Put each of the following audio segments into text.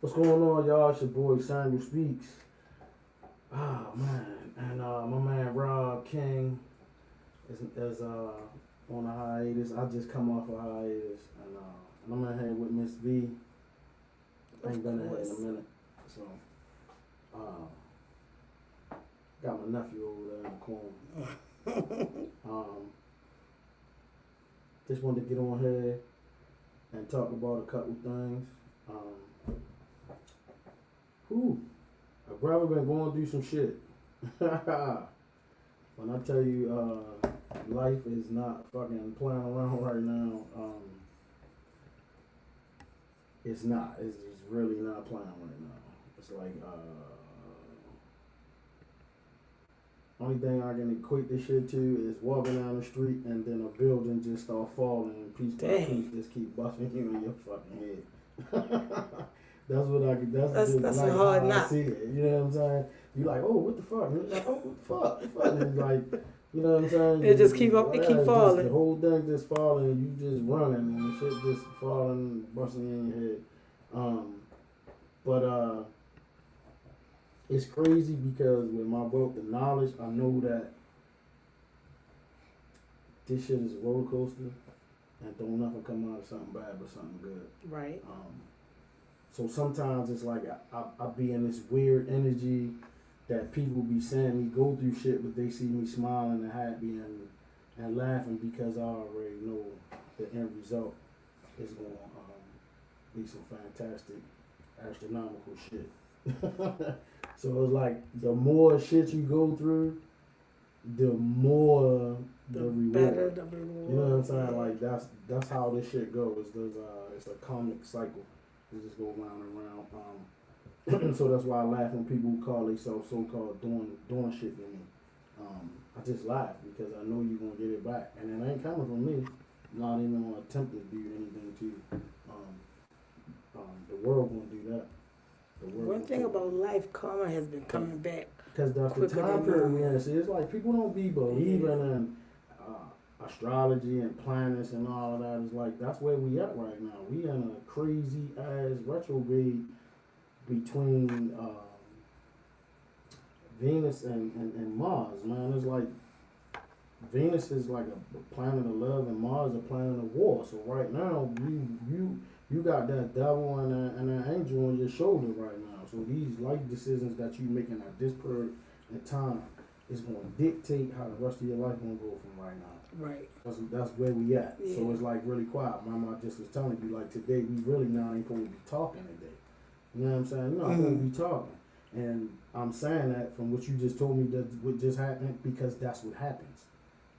What's going on, y'all? It's your boy Samuel Speaks. Ah man, and my man Rob King is on a hiatus. I just come off a hiatus, and I'm in here with Miss V. Ain't been in here in a minute, so got my nephew over there in the corner. Just wanted to get on here and talk about a couple things. My brother been going through some shit. When I tell you, life is not fucking playing around right now. It's not. It's really not playing right now. It's like, only thing I can equate this shit to is walking down the street and then a building just start falling and piece by piece just keep busting you in your fucking head. That's what I could. That's like a hard how knock. I see it. You know what I'm saying? You like, oh, what the fuck? And like, oh, what the fuck? And like, you know what I'm saying? It just keep up. It keep falling. Just, the whole thing just falling. You just running and the shit just falling, busting in your head. But it's crazy because with my wealth of knowledge, I know that this shit is a roller coaster, and don't nothing come out of something bad but something good. Right. So sometimes it's like I be in this weird energy that people be saying me go through shit, but they see me smiling and happy and laughing because I already know the end result is going to be some fantastic astronomical shit. So it's like the more shit you go through, the more the reward. Better the reward. You know what I'm saying? Like that's how this shit goes. It's a karmic cycle. We just go round and round. So that's why I laugh when people call themselves so-called doing shit to me. I just laugh because I know you're gonna get it back, and it ain't coming from me. I'm not even gonna attempt to do anything to you. The world gonna do that. One thing about life, karma has been coming back. Because that's the time period we in. See, it's like people don't be believing in astrology and planets and all of that. It's like that's where we at right now. We in a crazy ass retrograde between Venus and Mars, man. It's like Venus is like a planet of love and Mars a planet of war. So right now you got that devil and that angel on your shoulder right now. So these life decisions that you making at this period in time is going to dictate how the rest of your life going to go from right now. Right. That's where we at. Yeah. So it's like really quiet. Mama just was telling you like today we really not ain't supposed to be talking today. You know what I'm saying? You're not supposed to be talking. And I'm saying that from what you just told me that what just happened because that's what happens.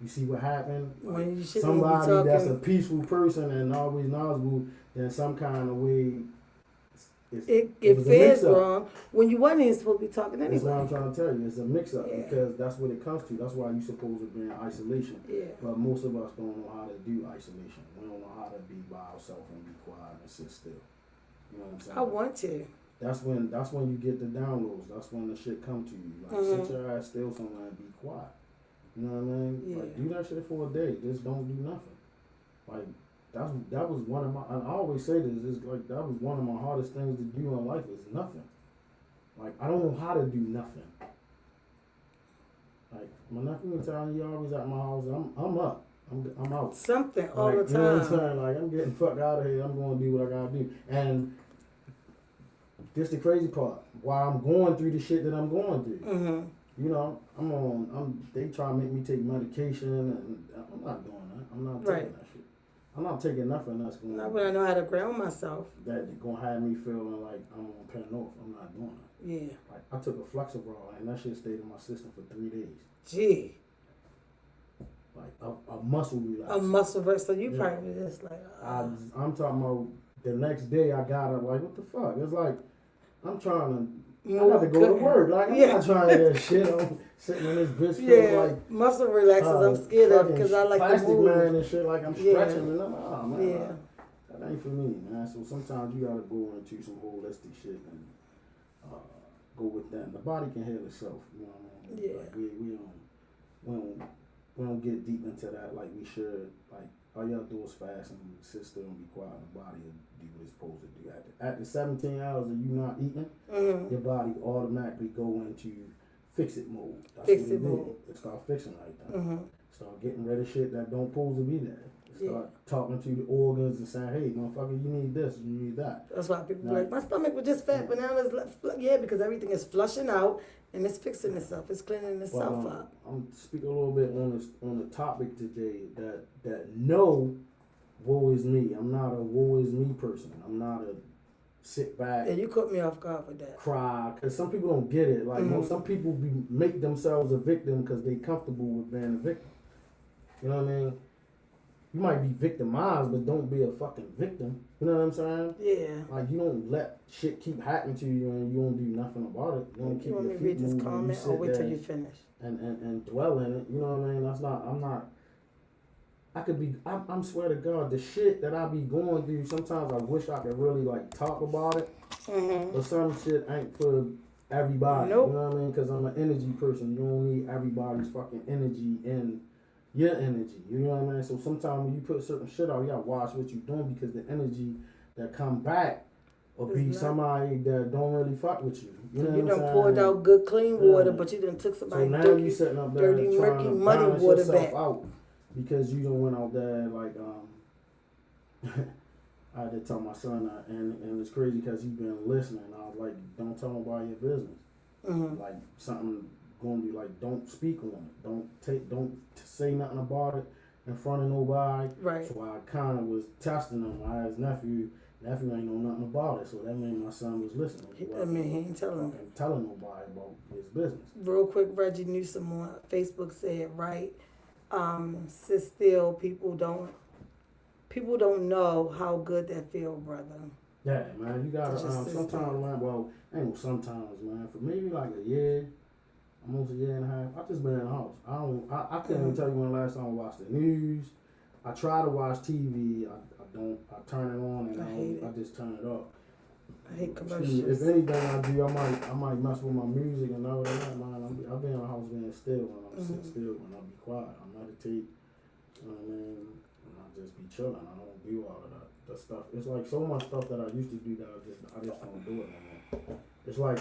You see what happened? When you somebody that's a peaceful person and always knowledgeable, then some kind of way it feels wrong when you wasn't even supposed to be talking anyway. That's what I'm trying to tell you. It's a mix-up because that's what it comes to. That's why you're supposed to be in isolation. Yeah. But most of us don't know how to do isolation. We don't know how to be by ourselves and be quiet and sit still. You know what I'm saying? I want to. That's when you get the downloads. That's when the shit come to you. Like sit your ass still somewhere and be quiet. You know what I mean? Yeah. Like do that shit for a day. Just don't do nothing. Like that was one of my. And I always say this. It's like that was one of my hardest things to do in life is nothing. Like I don't know how to do nothing. Like my nephew was telling you always at my house. I'm up. I'm out. Something like, all the time. You know what I'm saying? Like I'm getting fuck out of here. I'm going to do what I gotta do. And this the crazy part. While I'm going through the shit that I'm going through. Mm-hmm. You know, they try to make me take medication, and I'm not doing that. I'm not taking that shit. I'm not taking nothing that's going. Not when I know how to ground myself. That gonna have me feeling like I'm on pen off. I'm not doing that. Yeah. Like I took a Flexibral, and that shit stayed in my system for 3 days. Gee. Like a muscle relax. A muscle relax. So you probably just like. I'm talking about the next day. I got up like, what the fuck? It's like I'm trying to. I got to go to work. Like, I'm not trying to do that shit. I'm sitting in this bitch feeling like... muscle relaxers I'm scared of because I like plastic to move. man and shit, like I'm stretching and I'm like, oh, man. That ain't for me, man. So sometimes you got to go into some holistic shit and go with that. The body can heal itself, you know what I mean? Yeah. Like, we don't get deep into that like we should. Like, all you gotta do is fast and sit still and be quiet. The body will do what it's supposed to do at the after 17 hours of you not eating, your body automatically go into fix it mode. That's Fix what it mode. It start fixing like that. Start getting rid of shit that don't supposed to be there. Start talking to the organs and saying, hey, motherfucker, you need this, you need that. That's why people be like, my stomach was just fat, but now it's because everything is flushing out and it's fixing itself. It's cleaning itself up. I'm speaking a little bit on the topic today that no, woe is me. I'm not a woe is me person. I'm not a sit back. And you caught me off guard with that. Cry, because some people don't get it. Like some people make themselves a victim because they comfortable with being a victim. You know what I mean? You might be victimized, but don't be a fucking victim. You know what I'm saying? Yeah. Like, you don't let shit keep happening to you and you don't do nothing about it. You don't keep your feet moving. Just comment or wait till you finish. And dwell in it. You know what I mean? I'm swear to God, the shit that I be going through, sometimes I wish I could really, like, talk about it. But some shit ain't for everybody. Nope. You know what I mean? Because I'm an energy person. You don't need everybody's fucking energy in your energy, you know what I mean? So sometimes when you put certain shit out, you gotta watch what you're doing because the energy that come back will be somebody that don't really fuck with you. You know what I'm saying? You done poured out good clean water, but you done took somebody dirty, murky, muddy water back. Out because you done went out there like I had to tell my son that, and it's crazy because he's been listening. I was like, don't tell nobody your business. Like something gonna be like, don't speak on it. Don't say nothing about it in front of nobody. Right. So I kind of was testing him. I asked nephew ain't know nothing about it. So that meant my son was listening. He ain't telling nobody about his business. Real quick, Reggie Newsom on Facebook said, right, sit still, people don't know how good that feel, brother. Yeah, man, you gotta, sometimes, man, well, ain't no sometimes, man, for maybe like a year, almost a year and a half, I just been in the house. I couldn't even tell you when the last time I watched the news. I try to watch TV. I turn it on and I just turn it off. I hate commercials. If anything I do, I might mess with my music and all that, man. I've been in the house being still when I'm sit still, when I be quiet. I meditate, you know what I mean? And I just be chilling. I don't do all of that stuff. It's like so much stuff that I used to do that I just don't do it anymore. It's like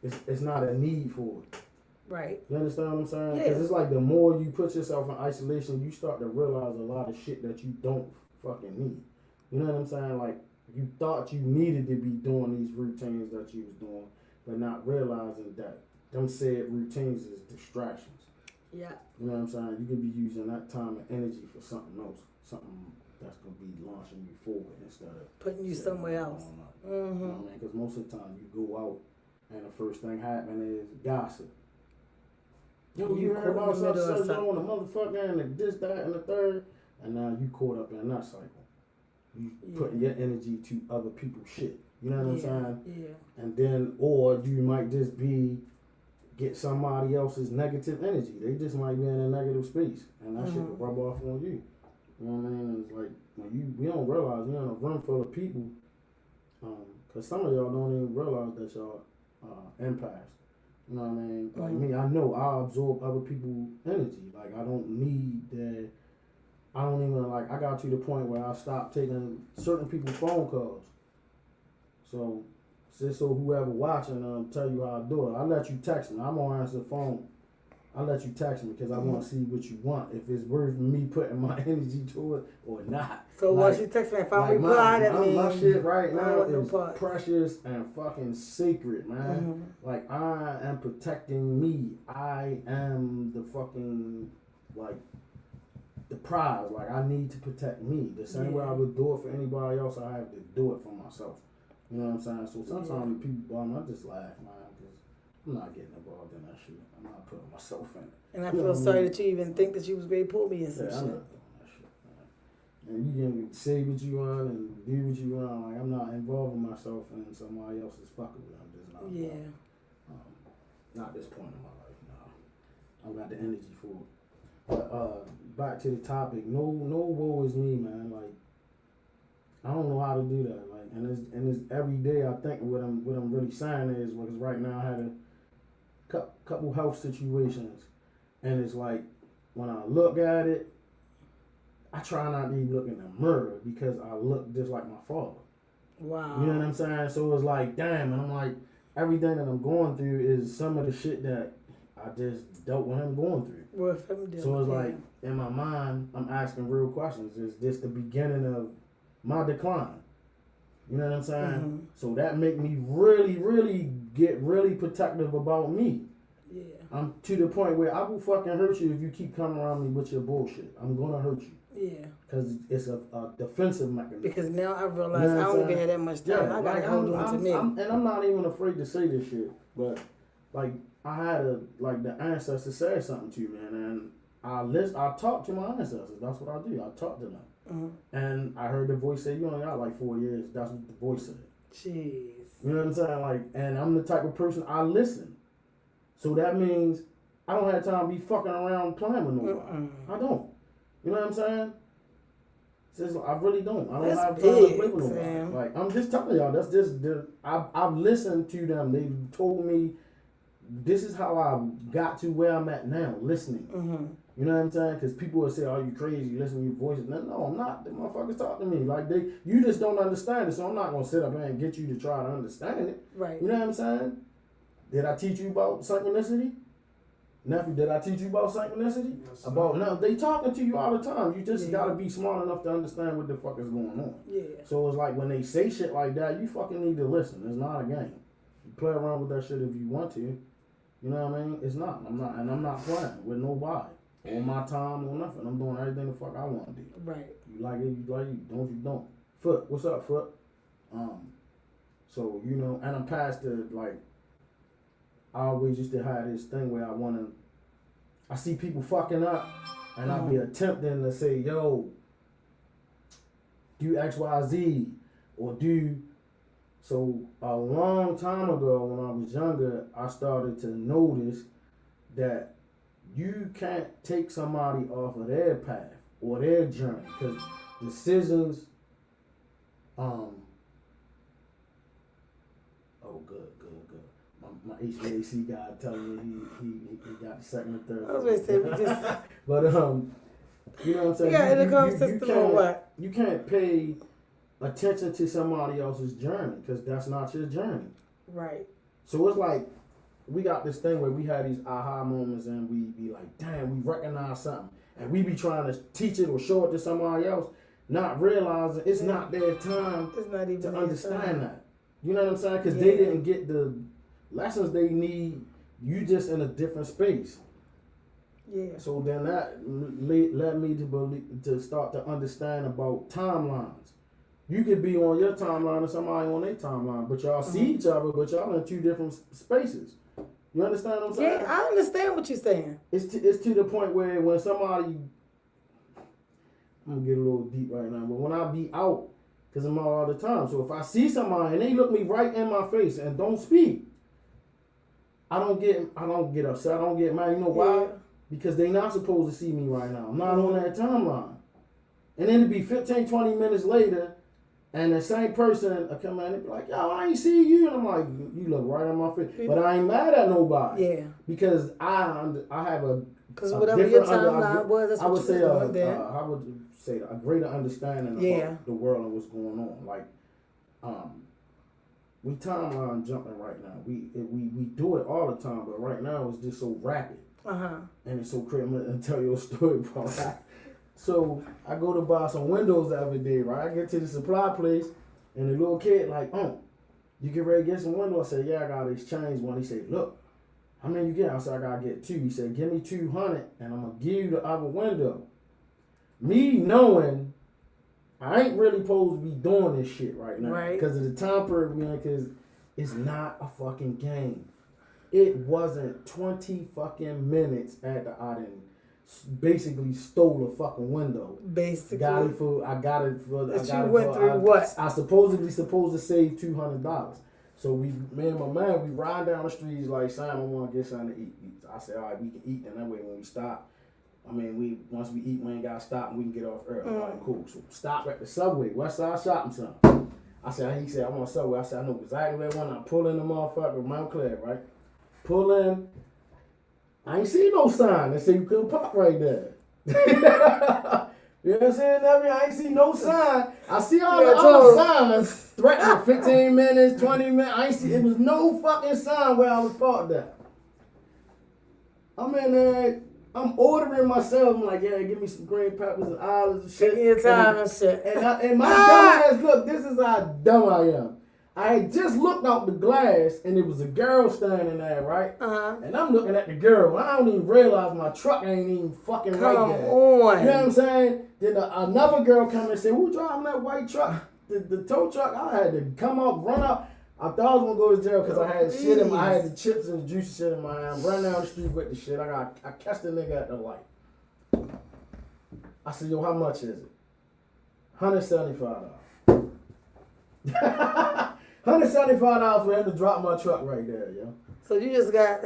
it's not a need for it. Right. You understand what I'm saying? Yeah. Because it's like the more you put yourself in isolation, you start to realize a lot of shit that you don't fucking need. You know what I'm saying? Like, you thought you needed to be doing these routines that you was doing, but not realizing that them said routines is distractions. Yeah. You know what I'm saying? You could be using that time and energy for something else. Something that's going to be launching you forward instead of putting you somewhere else. You know what I mean? Because most of the time you go out and the first thing happening is gossip. Yo, you heard about such on the motherfucker and the this, that, and the third, and now you caught up in that cycle. You putting your energy to other people's shit. You know what I'm saying? Yeah. And then, or you might just get somebody else's negative energy. They just might be in a negative space, and that shit will rub off on you. You know what I mean? It's like when we don't realize you're in a room full of people, because some of y'all don't even realize that y'all empaths. You know what I mean? Like me, I know I absorb other people's energy. Like I don't need that. I don't even like. I got to the point where I stopped taking certain people's phone calls. So whoever watching, tell you how I do it. I let you text me. I'm gonna answer the phone. I let you text me because I want to see what you want. If it's worth me putting my energy to it or not. So like, once you text me, if I reply, that means my shit right now is no precious and fucking sacred, man. Like I am protecting me. I am the fucking the prize. Like I need to protect me. The same way I would do it for anybody else, I have to do it for myself. You know what I'm saying? So sometimes people bum, I just laugh, man, because I'm not getting involved in that shit. I'm not putting myself in it. And I feel sorry that you even think that you was ready to pull me in some shit. I'm not doing that shit, man. And you can say what you want and do what you want. Like I'm not involving myself in somebody else's fuckery. I'm just not. Yeah. Not this point in my life, no. I got the energy for it. But back to the topic. No woe is me, man. Like I don't know how to do that. Like and it's every day I think what I'm really saying is because right now I had a couple health situations, and it's like when I look at it, I try not to even look in the mirror because I look just like my father. Wow. You know what I'm saying? So it's like, damn, and I'm like, everything that I'm going through is some of the shit that I just dealt with him going through. With him dealing. So it's like, in my mind, I'm asking real questions. Is this the beginning of my decline? You know what I'm saying? Mm-hmm. So that make me really, really get really protective about me. Yeah. I'm to the point where I will fucking hurt you if you keep coming around me with your bullshit. I'm gonna hurt you. Yeah. Because it's a defensive mechanism. Because now I realize I don't even have that much time. I gotta hold on to me. And I'm not even afraid to say this shit, but like I had the ancestors said something to me, and I talk to my ancestors. That's what I do. I talk to them. Mm-hmm. And I heard the voice say, "You only got like 4 years." That's what the voice said. Jeez. You know what I'm saying? Like, and I'm the type of person I listen. So that means I don't have time to be fucking around playing with nobody. I don't. You know what I'm saying? Just, I really don't. I don't have time to play with nobody. Sam. Like, I'm just telling y'all, that's just I've listened to them. They told me this is how I got to where I'm at now, listening. Mm-hmm. You know what I'm saying? Because people will say, "Oh, you crazy? You listen to your voices." No, I'm not. The motherfuckers talk to me like you just don't understand it. So I'm not gonna sit up here and get you to try to understand it. Right. You know what I'm saying? Did I teach you about synchronicity? Nephew, did I teach you about synchronicity? Yes, No, they talking to you all the time. You just gotta be smart enough to understand what the fuck is going on. Yeah. So it's like when they say shit like that, you fucking need to listen. It's not a game. You play around with that shit if you want to. You know what I mean? It's not. I'm not playing with nobody. On my time or nothing. I'm doing everything the fuck I want to do. Right. You like it, you like it. Don't, you don't. Foot, what's up, Foot? So, you know, and I'm past the, like, I always used to have this thing where I see people fucking up, and I'll be attempting to say, yo, do X, Y, Z, or do. So a long time ago when I was younger, I started to notice that you can't take somebody off of their path or their journey, because decisions, oh, good. My HVAC guy telling me he got the second and third. I was going to say, we just... But, you know what I'm saying? You got intercom system or what? You can't pay attention to somebody else's journey, because that's not your journey. Right. So it's like, we got this thing where we have these aha moments and we be like, damn, we recognize something. And we be trying to teach it or show it to somebody else, not realizing it's not their time it's not even to their understand time. that. You know what I'm saying? Because they didn't get the lessons they need. You just in a different space. Yeah. So then that led me to start to understand about timelines. You could be on your timeline and somebody on their timeline, but y'all see each other, but y'all in two different spaces. You understand what I'm saying? Yeah, I understand what you're saying. It's to the point where when somebody, I'm gonna get a little deep right now, but when I be out, because I'm out all the time, so if I see somebody and they look me right in my face and don't speak, I don't get upset, I don't get mad. You know why? Yeah. Because they not supposed to see me right now. I'm not on that timeline. And then it'd be 15, 20 minutes later, and the same person will come in and be like, yo, I ain't see you. And I'm like, you look right in my face. But I ain't mad at nobody. Yeah. Because I have a Because whatever your timeline was, that's I would what you say was doing then. I would say a greater understanding about the world and what's going on. Like, we timeline jumping right now. We do it all the time, but right now it's just so rapid. And it's so crazy. I'm gonna tell you a story about that. So I go to buy some windows the other day, right? I get to the supply place, and the little kid like, oh, you get ready to get some windows? I said, yeah, I gotta exchange one. He said, look, how many you get? I said, I gotta get 2. He said, give me 200, and I'm gonna give you the other window. Me knowing I ain't really supposed to be doing this shit right now, right? Because of the time period we're in, because it's not a fucking game. It wasn't 20 fucking minutes after I done basically stole a fucking window. Basically. I got it for. What? I supposed to save $200. So me and my man, we ride down the streets like, Simon, I want to get something to eat. I said, all right, we can eat, and that way when we stop, once we eat, we ain't got to stop, and we can get off early. All right, cool. So stop at the Subway, Westside Shopping Center. He said, I want a Subway. I said, I know exactly where I want. I pull in the motherfucker, Montclair, right? Pull in. I ain't see no sign that said you couldn't park right there. You know what I'm saying? I ain't see no sign. I see all Yeah, the other totally. signs threatening 15 minutes, 20 minutes. I ain't see, it was no fucking sign where I was parked at. I'm in there, I'm ordering myself. I'm like, yeah, give me some green peppers and olives and shit. Taking your time and shit. And my dumb ass, look, this is how dumb I am. I had just looked out the glass and it was a girl standing there, right? And I'm looking at the girl. I don't even realize my truck ain't even fucking right there. Come on. You know what I'm saying? Then another girl come and say, who driving that white truck? The tow truck? I had to come up, run up. I thought I was gonna go to jail because I had shit in I had the chips and the juicy shit in my hand. Run down the street with the shit. I catch the nigga at the light. I said, yo, how much is it? $175. $175 for him to drop my truck right there, yo. So you just got.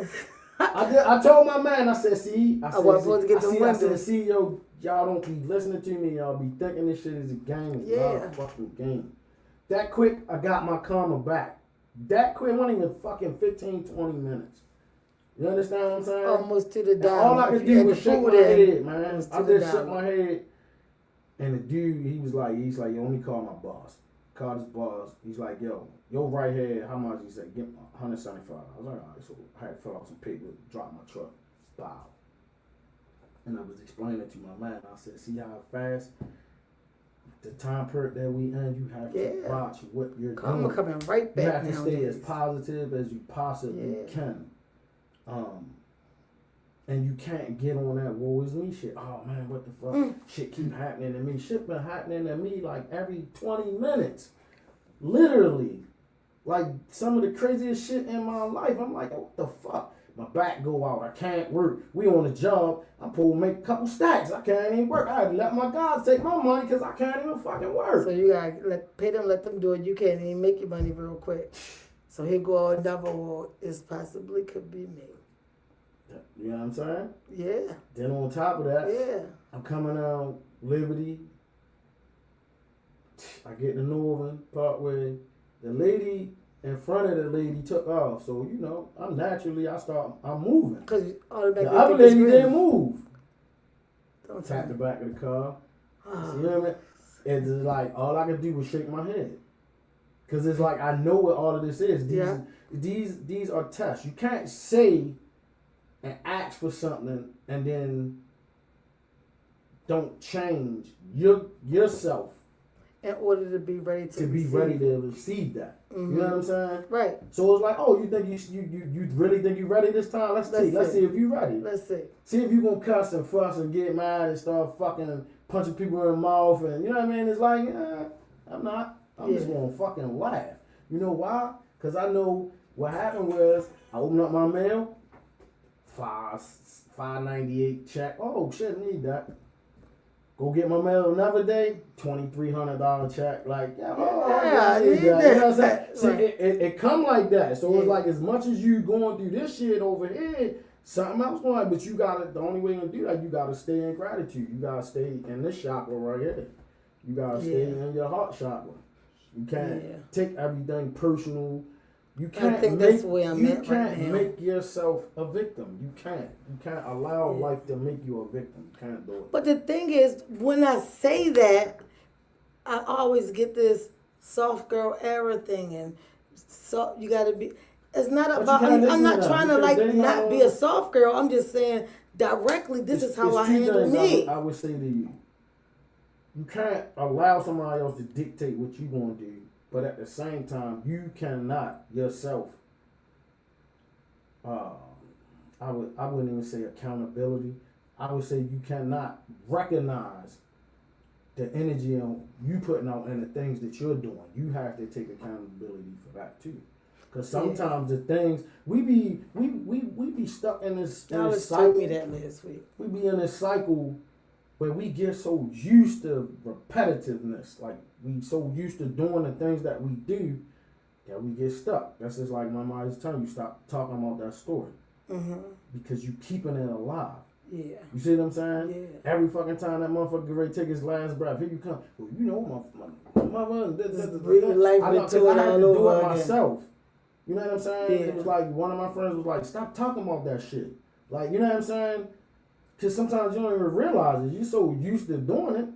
I told my man, I said, I wasn't supposed to get the window. I said, see, yo, y'all don't keep listening to me. Y'all be thinking this shit is a game. It's not a fucking game. That quick, I got my karma back. That quick, wasn't even fucking 15, 20 minutes. You understand what I'm saying? Almost to the dime. All I could do was shake my head, man. I just shook my head. And the dude, he's like, you only call my boss. Called his boss. He's like, yo right here, how much? He said, get $175. I was like, all right. So I had to fill out some paper, drop my truck. Bow. And I was explaining to my man. I said, see how fast the time period that we in, you have to watch what you're doing. I'm coming right back. You have to stay as positive as you possibly can. And you can't get on that woe is me shit. Oh man, what the fuck? Shit keep happening to me. Shit been happening to me like every 20 minutes. Literally. Like some of the craziest shit in my life. I'm like, what the fuck? My back go out. I can't work. We on a job. I'm supposed to make a couple stacks. I can't even work. I had to let my guys take my money because I can't even fucking work. So you gotta pay them, let them do it. You can't even make your money real quick. So here go another one. It possibly could be me. You know what I'm saying? Yeah. Then on top of that, I'm coming out Liberty. I get to Northern Parkway. The lady in front of the lady took off. So, you know, I'm moving. Because the other lady didn't move. Don't Tap the back of the car. You know what I mean? It's like, all I could do was shake my head. Because it's like, I know what all of this is. These are tests. You can't say and ask for something and then don't change yourself in order to be ready to receive that. Mm-hmm. You know what I'm saying? Right. So it's like, oh, you think you really think you ready this time? Let's see if you ready. Let's see. See if you gonna cuss and fuss and get mad and start fucking punching people in the mouth and you know what I mean? It's like, I'm not. I'm just gonna fucking laugh. You know why? Because I know what happened was I opened up my mail. $5.98 check. Oh shit, need that. Go get my mail another day. $2,300 check. Like, I need that. You know what I'm saying? See, it come like that. So it's like as much as you going through this shit over here, something else going on. But you gotta. The only way you can do that, you gotta stay in gratitude. You gotta stay in this chakra right here. You gotta stay in your heart chakra. You can't take everything personal. You can't make yourself a victim. You can't allow life to make you a victim. You can't do it. But the thing is, when I say that, I always get this soft girl era thing, and so you got to be. It's not about. I'm not trying to not be a soft girl. I'm just saying directly. This is how I handle me. I would say to you, you can't allow somebody else to dictate what you're gonna do. But at the same time, you cannot yourself. I wouldn't even say accountability. I would say you cannot recognize the energy you putting out and the things that you're doing. You have to take accountability for that too. Because sometimes the things we be stuck in this cycle. Told me that last week. We be in this cycle where we get so used to repetitiveness, like we so used to doing the things that we do that we get stuck. That's just like my mom is telling you, stop talking about that story. Mm-hmm. Because you keeping it alive. Yeah. You see what I'm saying? Yeah. Every fucking time that motherfucker get ready to take his last breath, here you come. Well, you know my mother. I had to do it myself. You know what I'm saying? Yeah. It was like one of my friends was like, stop talking about that shit. Like, you know what I'm saying? Because sometimes you don't even realize it. You're so used to doing it.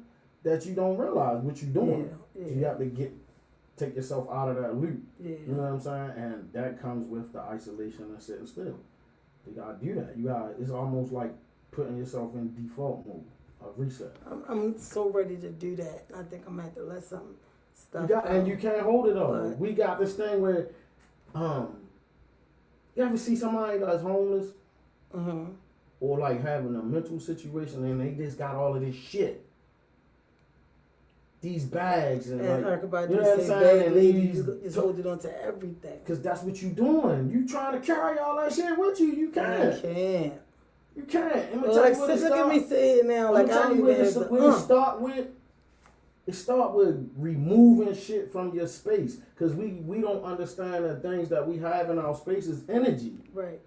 that you don't realize what you're doing. Yeah. So you have to take yourself out of that loop. Yeah. You know what I'm saying? And that comes with the isolation and sitting still. You gotta do that. It's almost like putting yourself in default mode, a reset. I'm so ready to do that. I think I'm gonna have to let some stuff And you can't hold it all. But We got this thing where, you ever see somebody that's homeless? Mm-hmm. Or like having a mental situation and they just got all of this shit. These bags and like, everybody you know what I'm saying? And you just hold it on to everything. Cause that's what you doing. You trying to carry all that shit with you. You can't. I can't. You can't. I'm Well, tell like, you what it look at me saying now, like I don't even have it start with. It start with removing shit from your space. Cause we don't understand the things that we have in our space is energy. Right.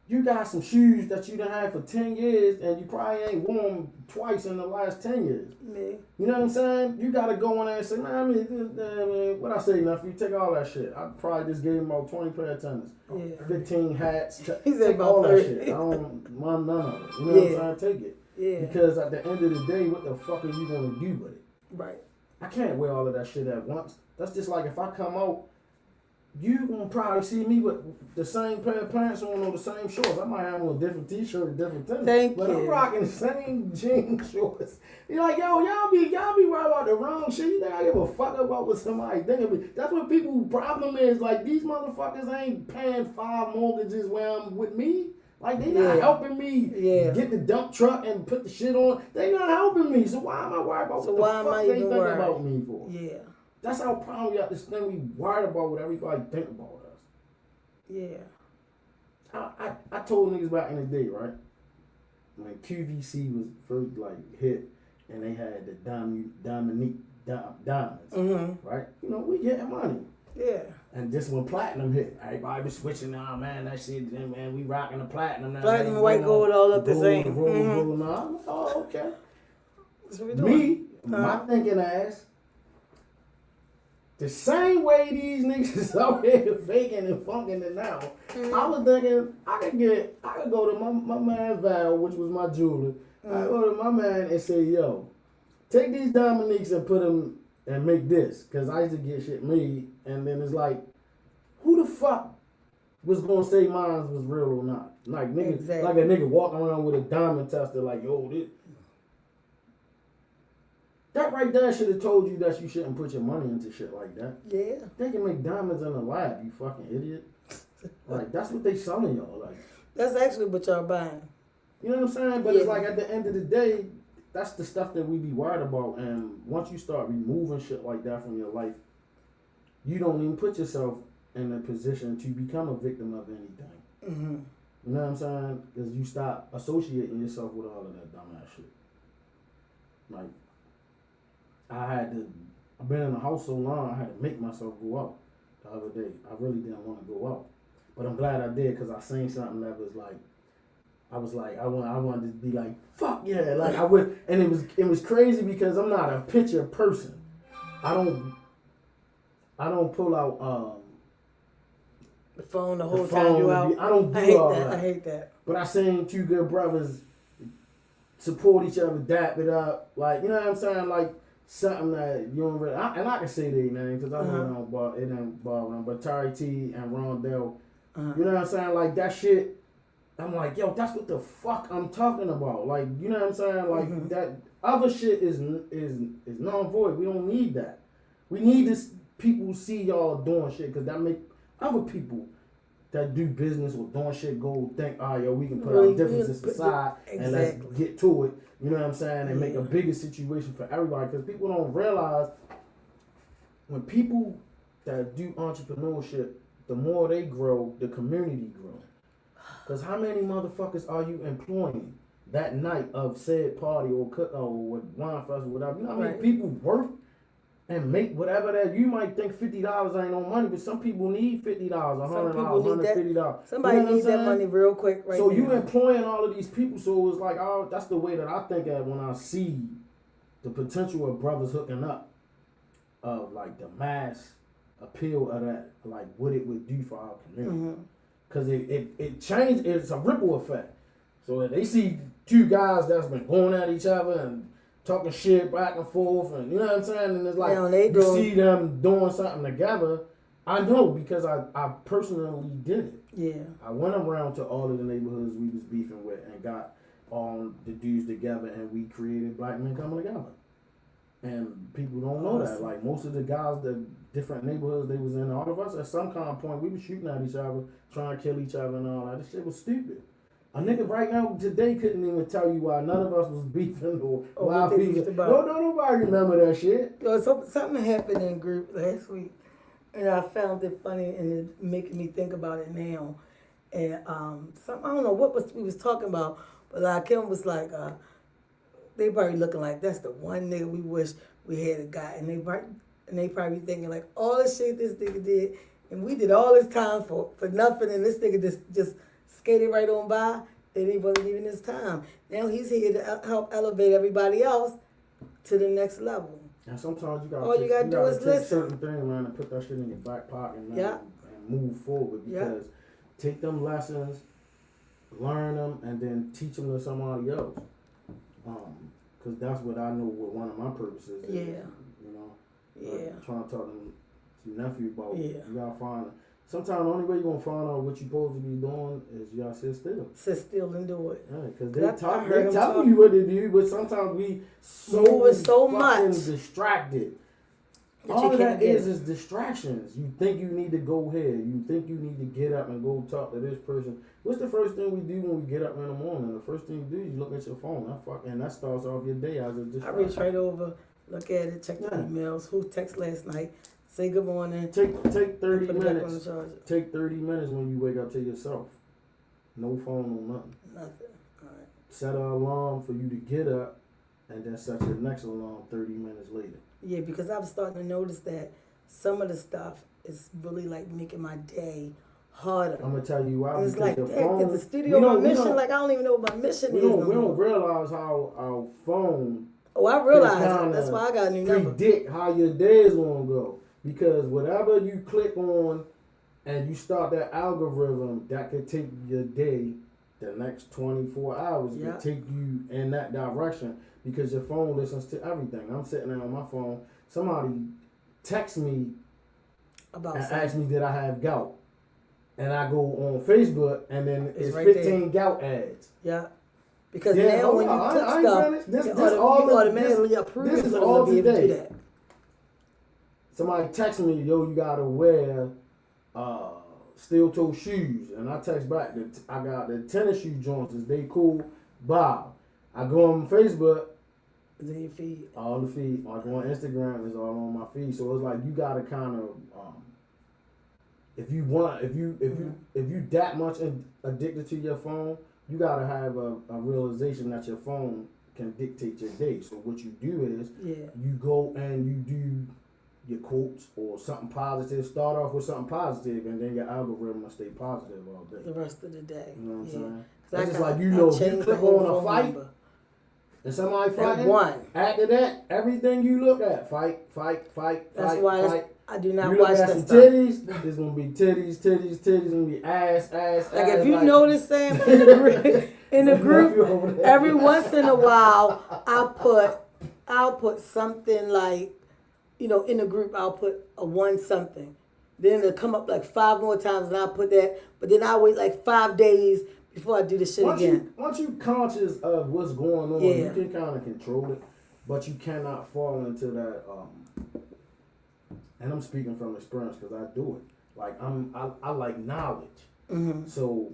You got some shoes that you done had for 10 years and you probably ain't worn them twice in the last 10 years. Me. You know what I'm saying? You got to go in there and say, man, what I say, enough? You take all that shit. I probably just gave him about 20 pair of tennis. Yeah. 15 hats. He said Take all about that 30. shit. I don't mind none of it. You know what I'm saying? Take it. Yeah. Because at the end of the day, what the fuck are you going to do with it? Right. I can't wear all of that shit at once. That's just like if I come out, you gonna probably see me with the same pair of pants on or the same shorts. I might have on a different t-shirt, a different tennis. Thank but you. I'm rocking the same jean shorts. You're like, yo, y'all be worried about the wrong shit. You think I give a fuck about what somebody thinking? That's what people's problem is. Like, these motherfuckers ain't paying 5 mortgages when I'm with me. Like, they not helping me get the dump truck and put the shit on. They not helping me. So why am I worried about what the fuck they think about me for? Yeah. That's our problem. We got this thing we worried about what everybody think about us. Yeah. I told niggas back in the day, right? When QVC was first like hit and they had the diamonds, right? You know, we getting money. Yeah. And just when platinum hit, everybody was switching now, man. That shit, man, we rocking the platinum now. Platinum and white gold all up the same. Gold, now. Oh, okay. That's what we doing. My thinking ass, the same way these niggas out here faking and funking it now, I was thinking I could go to my man Val, which was my jeweler. I go to my man and say, yo, take these Dominiques and put them and make this. Cause I used to get shit made. And then it's like, who the fuck was gonna say mine was real or not? Like niggas, like a nigga walking around with a diamond tester like, yo, this. That right there should have told you that you shouldn't put your money into shit like that. Yeah. They can make diamonds in a lab, you fucking idiot. Like, that's what they selling y'all. Like, that's actually what y'all buying. You know what I'm saying? But it's like at the end of the day, that's the stuff that we be worried about. And once you start removing shit like that from your life, you don't even put yourself in a position to become a victim of anything. Mm-hmm. You know what I'm saying? Because you stop associating yourself with all of that dumbass shit. Like, I've been in the house so long, I had to make myself go out the other day. I really didn't want to go out. But I'm glad I did because I seen something that was like, I wanted to be like, fuck yeah. Like I would, and it was crazy because I'm not a picture person. I don't pull out the phone the whole time you out. I don't do all that. I hate that. But I seen 2 good brothers support each other, dap it up. Like, you know what I'm saying? Like, something that you don't really, and I can say their names because I don't know, it ain't bother them. But Tari T and Rondell, you know what I'm saying? Like that shit. I'm like, yo, that's what the fuck I'm talking about. Like, you know what I'm saying? Like that other shit is non-void. We don't need that. We need this people see y'all doing shit because that make other people that do business or doing shit go think, yo, we can put our differences aside and let's get to it. You know what I'm saying? And make a bigger situation for everybody. Because people don't realize when people that do entrepreneurship, the more they grow, the community grows. Because how many motherfuckers are you employing that night of said party or cook or wine festival, whatever? You know how many people work and make whatever that you might think $50 ain't no money, but some people need $50, $100, $150. Somebody needs that money real quick right now. So you employing all of these people, so it's like, that's the way that I think of when I see the potential of brothers hooking up, of like the mass appeal of that, like what it would do for our community. Because it changed, it's a ripple effect. So if they see 2 guys that's been going at each other and talking shit back and forth, and you know what I'm saying. And it's like you see them doing something together. I know because I personally did it. Yeah. I went around to all of the neighborhoods we was beefing with and got all the dudes together, and we created Black Men Coming Together. And people don't know that. Like most of the guys, the different neighborhoods they was in, all of us at some kind of point we was shooting at each other, trying to kill each other and all that. This shit was stupid. A nigga right now today couldn't even tell you why none of us was beefing or why we was. No, nobody remember that shit. Something happened in group last week, and I found it funny, and it's making me think about it now. And I don't know what we was talking about, but like Kim was like, they probably looking like that's the one nigga we wish we had a guy, and they probably thinking like all the shit this nigga did, and we did all this time for nothing, and this nigga just skated right on by, and it wasn't even his time. Now he's here to help elevate everybody else to the next level. And sometimes you gotta all you gotta do is take listen. Certain things, man, and put that shit in your back pocket, man, and move forward because take them lessons, learn them, and then teach them to somebody else. Because that's what I know what one of my purposes is. You know? I'm trying to talk to nephew about you gotta find. Sometimes the only way you're going to find out what you're supposed to be doing is you got to sit still. Sit still and do it. Yeah, because they tell you what to do, but sometimes we so much distracted. All of that is distractions. You think you need to go here. You think you need to get up and go talk to this person. What's the first thing we do when we get up in the morning? The first thing you do is you look at your phone. And that starts off your day as a distraction. I reach right over, look at it, check the emails. Who texted last night? Say good morning. Take 30 minutes. Take 30 minutes when you wake up to yourself. No phone, no nothing. Nothing. All right. Set an alarm for you to get up, and then set your next alarm 30 minutes later. Yeah, because I'm starting to notice that some of the stuff is really like making my day harder. I'm gonna tell you why. It's like, it's the studio my mission. Like I don't even know what my mission is. We don't realize how our phone. Oh, I realize. That's why I got a new number. Predict how your day is gonna go. Because whatever you click on and you start that algorithm, that could take your day, the next 24 hours, could take you in that direction because your phone listens to everything. I'm sitting there on my phone. Somebody texts me and asks me did I have gout. And I go on Facebook and then it's right 15 there. Gout ads. Yeah. Because now when you click stuff, this automatically approve this is all today. Somebody text me, yo, you gotta wear steel toe shoes, and I text back that I got the tennis shoe joints. Is they cool? Bob. I go on Facebook. Is in your feed? All the feed. I go on Instagram. It's all on my feed. So it's like you gotta kind of, if you that much addicted to your phone, you gotta have a realization that your phone can dictate your day. So what you do is you go and you do your quotes or something positive. Start off with something positive, and then your algorithm will stay positive all day. The rest of the day. You know what I'm saying? It's just like, you click on a fight, and somebody fighting. After that, everything you look at, fight. That's why fight. I do not you watch look at that some stuff. Titties, there's gonna be titties. There's gonna be ass. Like if you notice, Sam, in the group, every once in a while, I'll put something like, you know, in the group, I'll put a one something. Then it'll come up like 5 more times, and I'll put that. But then I'll wait like 5 days before I do the shit again. Once you conscious of what's going on, you can kind of control it, but you cannot fall into that. And I'm speaking from experience because I do it. Like I like knowledge, so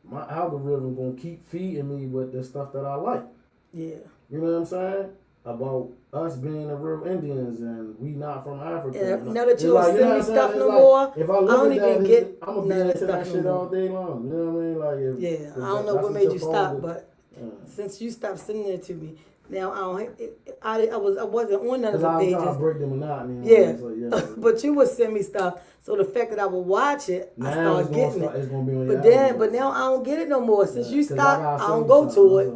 my algorithm gonna keep feeding me with the stuff that I like. Yeah, you know what I'm saying? About us being the real Indians and we not from Africa. And now that you don't send me stuff no more, if I don't even get I'm gonna be into that shit all day long. You know what I mean? Like I don't know what made you stop, but since you stopped sending it to me, now I wasn't on none of the pages. I was trying to break the monotony. Yeah, but you would send me stuff. So the fact that I would watch it, I started getting it. It's gonna be on but now I don't get it no more. Since you stopped, I don't go to it.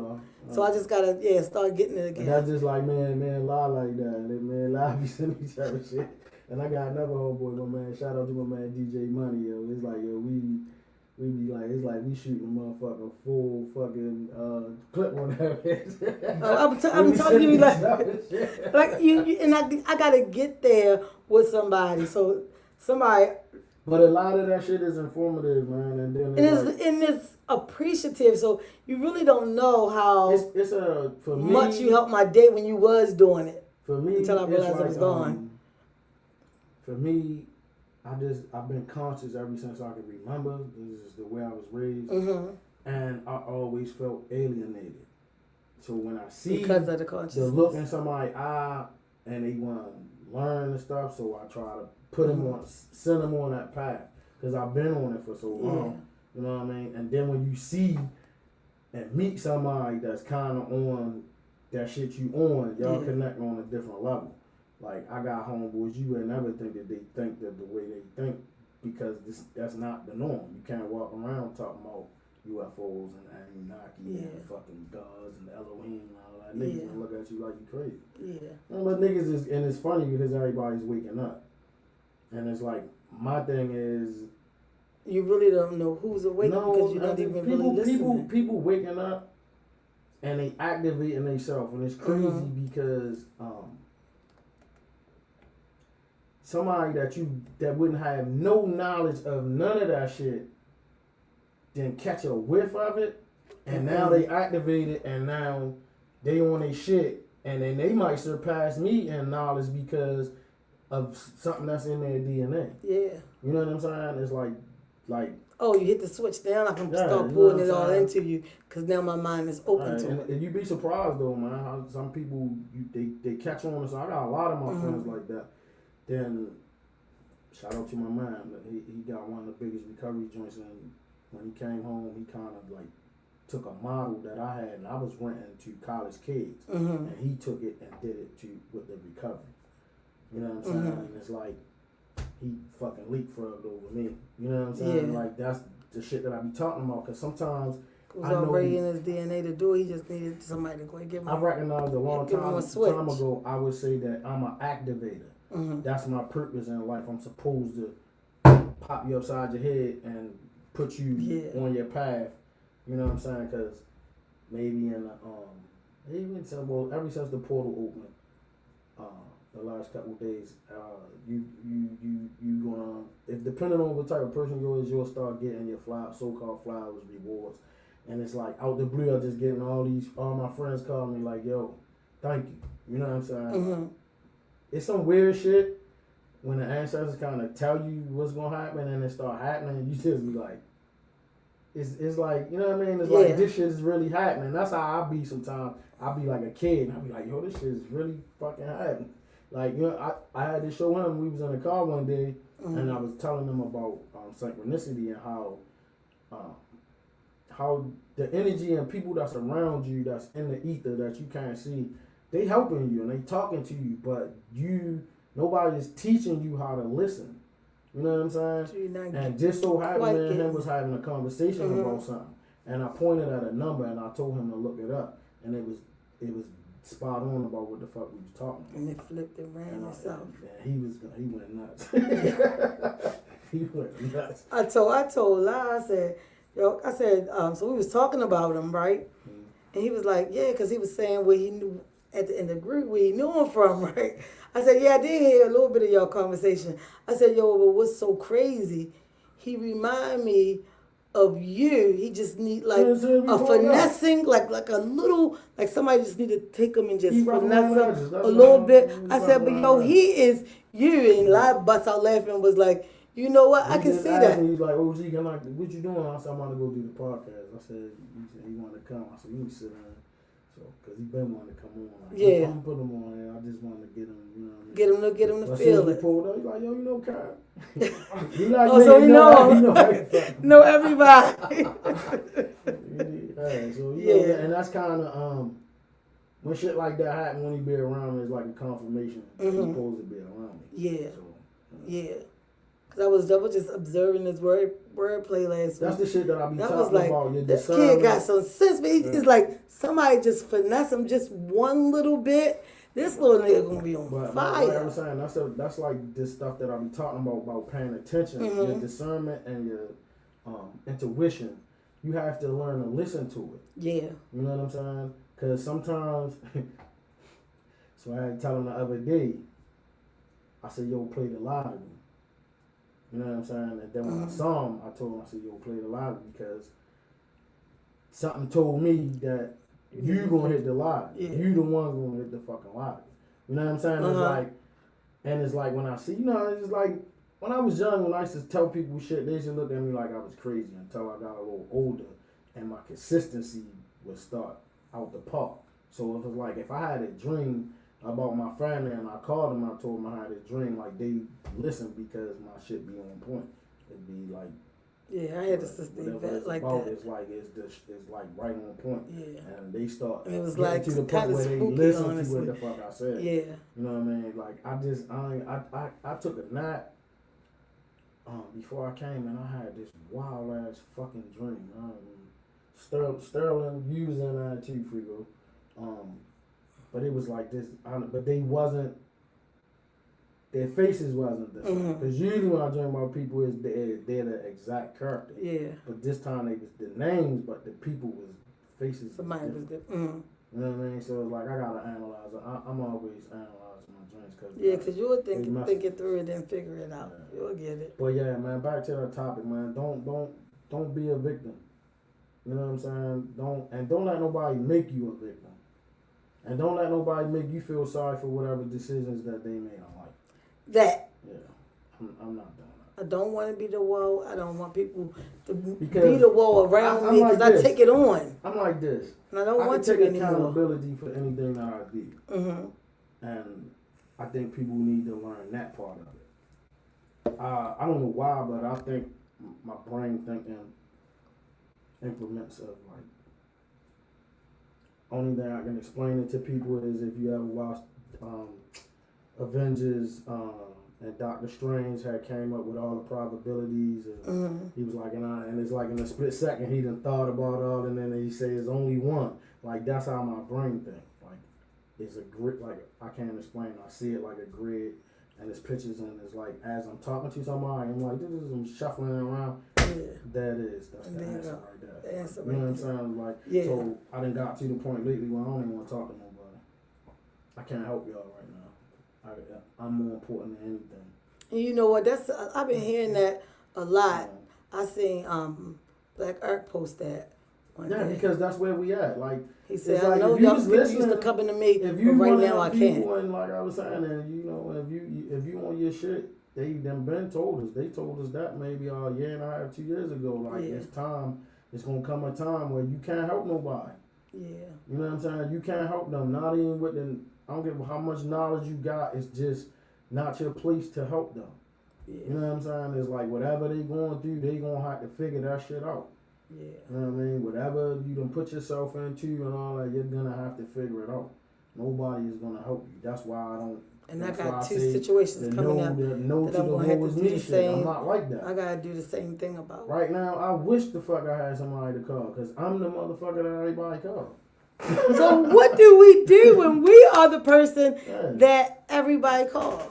So I just gotta start getting it again. And that's just like man lie like that. Man lie be sending each other shit. And I got another homeboy, my man. Shout out to my man DJ Money, yo. It's like, yo, we be like, it's like we shooting a motherfucker full fucking clip on that. I'm telling you, like you and I gotta get there with somebody. So somebody. But a lot of that shit is informative, man, and then it's appreciative. So you really don't know how it's for me, much you helped my day when you was doing it. For me, until I realized I was gone. For me, I've been conscious ever since I can remember. This is the way I was raised, and I always felt alienated. So when I see because of the look in somebody's eye and they want to learn and stuff, so I try to put them on, send them on that path because I've been on it for so long. You know what I mean? And then when you see and meet somebody that's kind of on that shit you on, y'all connect on a different level. Like, I got homeboys, you would never think that they think that the way they think because that's not the norm. You can't walk around talking about UFOs and Anunnaki and fucking gods and Elohim and all that. Niggas gonna look at you like you crazy. But niggas is, and it's funny because everybody's waking up. And it's like, my thing is... You really don't know who's awake because you're not even really listening. People waking up and they activating themselves, and it's crazy because somebody that wouldn't have no knowledge of none of that shit then catch a whiff of it, and now they activated, and now they on their shit, and then they might surpass me in knowledge because of something that's in their DNA. Yeah. You know what I'm saying? It's like oh, you hit the switch now, I can start pulling it all into you because now my mind is open to it. And you'd be surprised though, man, how some people they catch on. So I got a lot of my friends like that. Then shout out to my man, he got one of the biggest recovery joints, and when he came home, he kind of like took a model that I had, and I was renting to college kids, and he took it and did it with the recovery. You know what I'm saying? And it's like he fucking leapfrogged over me. You know what I'm saying? Like, that's the shit that I be talking about. Because sometimes it was already in his DNA to do it. He just needed somebody to go and give him. I recognized a long time ago. I would say that I'm an activator. That's my purpose in life. I'm supposed to pop you upside your head and put you on your path. You know what I'm saying? Because maybe in the ever since the portal opened, the last couple of days, you gonna, if depending on what type of person you is, you'll start getting your so-called flowers rewards, and it's like out the blue, I'm just getting all my friends calling me like, yo, thank you. You know what I'm saying? It's some weird shit when the ancestors kind of tell you what's gonna happen and it start happening, and you just be like, it's like, you know what I mean? It's like this shit is really happening. That's how I be sometimes. I be like a kid, and I be like, yo, this shit is really fucking happening. Like, you know, I had to show him, we was in the car one day, and I was telling him about synchronicity and how the energy and people that's around you, that's in the ether that you can't see, they helping you and they talking to you, but nobody's teaching you how to listen. You know what I'm saying? And just so happened, me and him was having a conversation about something, and I pointed at a number and I told him to look it up, and it was spot on about what the fuck we was talking about. And it flipped and ran itself. He went nuts. He went nuts. I told La, I said, so we was talking about him, right? And he was like, yeah, because he was saying where he knew, in the group where he knew him from, right? I said, yeah, I did hear a little bit of your conversation. I said, yo, but what's so crazy, he remind me of you. He just need like a finessing, like a little, like somebody just need to take him and just finesse him a little bit. I said, but yo, he is you. And I bust out laughing and was like, you know what? I can see that. He's like, OG, what you doing? I said, I'm about to go do the podcast. I said, he wanted to come. I said, you need to sit down. So, because he been wanting to come on. Like, I'm put him on there. I just wanted to get him, you know what I mean? Get him to feel it. Pulled up, he's like, yo, you know Kyle. He like, oh, so he know everybody. So, and that's kind of, when shit like that happen, when he be around me, it's like a confirmation he's supposed to be around me. Yeah. So, Cause I was just observing this wordplay last week. That's the shit that I be talking about. This kid got some sense, but it's like somebody just finesse him just one little bit. This little nigga gonna be on fire. Like I was saying, that's like this stuff that I be talking about paying attention, your discernment and intuition. You have to learn to listen to it. Yeah. You know what I'm saying? Because sometimes, so I had to tell him the other day, I said, yo, play the lottery. You know what I'm saying? And then when I saw him, I told him, I said, yo, play the lottery because something told me that you gonna hit the lottery. Yeah. You the one gonna hit the fucking lottery. You know what I'm saying? It's like, and it's like when I see, it's like, when I was young, when I used to tell people shit, they used to look at me like I was crazy until I got a little older and my consistency would start out the park. So it was like, if I had a dream about my family and I called them, I told them I had a dream, like they listened because my shit be on point. It'd be like, yeah, I had a sister Yvette like that. It's like, it's like right on point. Yeah. And they start and it was like to the point where they listen to what the fuck I said. Yeah. You know what I mean? Like I took a nap. Before I came and I had this wild ass fucking dream. Sterling using that too, Frigo. But it was like this. But they wasn't. Their faces wasn't the same. Because usually when I dream about people, they're the exact character. Yeah. But this time they was the names, but the people was faces. Somebody was different. You know what I mean? So it's like I gotta analyze it. I'm always analyzing my dreams. Because you would think it through and then figure it out. Yeah. You'll get it. But yeah, man, back to that topic, man. Don't be a victim. You know what I'm saying? Don't let nobody make you a victim. And don't let nobody make you feel sorry for whatever decisions that they made on life. That. Yeah, I'm not doing that. I don't want to be the woe. I don't want people to be the woe around me because like I take it on. I'm like this. And I don't want to take anymore. accountability for anything that I do. And I think people need to learn that part of it. I don't know why, but I think my brain thinking implements of like, only thing I can explain it to people is if you ever watched Avengers and Doctor Strange had came up with all the probabilities and he was like, and it's like in a split second he done thought about all and then he says only one. Like that's how my brain thinks. Like it's a grid, like I can't explain. I see it like a grid and it's pictures and it's like as I'm talking to somebody, I'm like, this is I'm shuffling around. Yeah. That's the answer right there. You know what I'm saying? Like, so I done got to the point lately where I don't even want to talk to nobody. I can't help y'all right now. I'm more important than anything. And you know what? I've been hearing that a lot. I seen Black Art post that. Yeah, because that's where we at. Like he said, I know y'all people used to coming to me, but right now I can't. And like I was saying, and if you on your shit, they them been told us. They told us that maybe a year and a half, 2 years ago. Like it's time. It's gonna come a time where you can't help nobody. Yeah. You know what I'm saying? You can't help them. Not even with the. I don't give how much knowledge you got. It's just not your place to help them. Yeah. You know what I'm saying? It's like whatever they going through, they gonna have to figure that shit out. Yeah. You know what I mean? Whatever you done put yourself into and all that, you're gonna have to figure it out. Nobody is gonna help you. That's why I don't. And I got two situations coming up that I'm gonna have to do the same. I'm not like that. I gotta do the same thing about. Right now, I wish the fuck I had somebody to call, cause I'm the motherfucker that everybody calls. So what do we do when we are the person that everybody calls?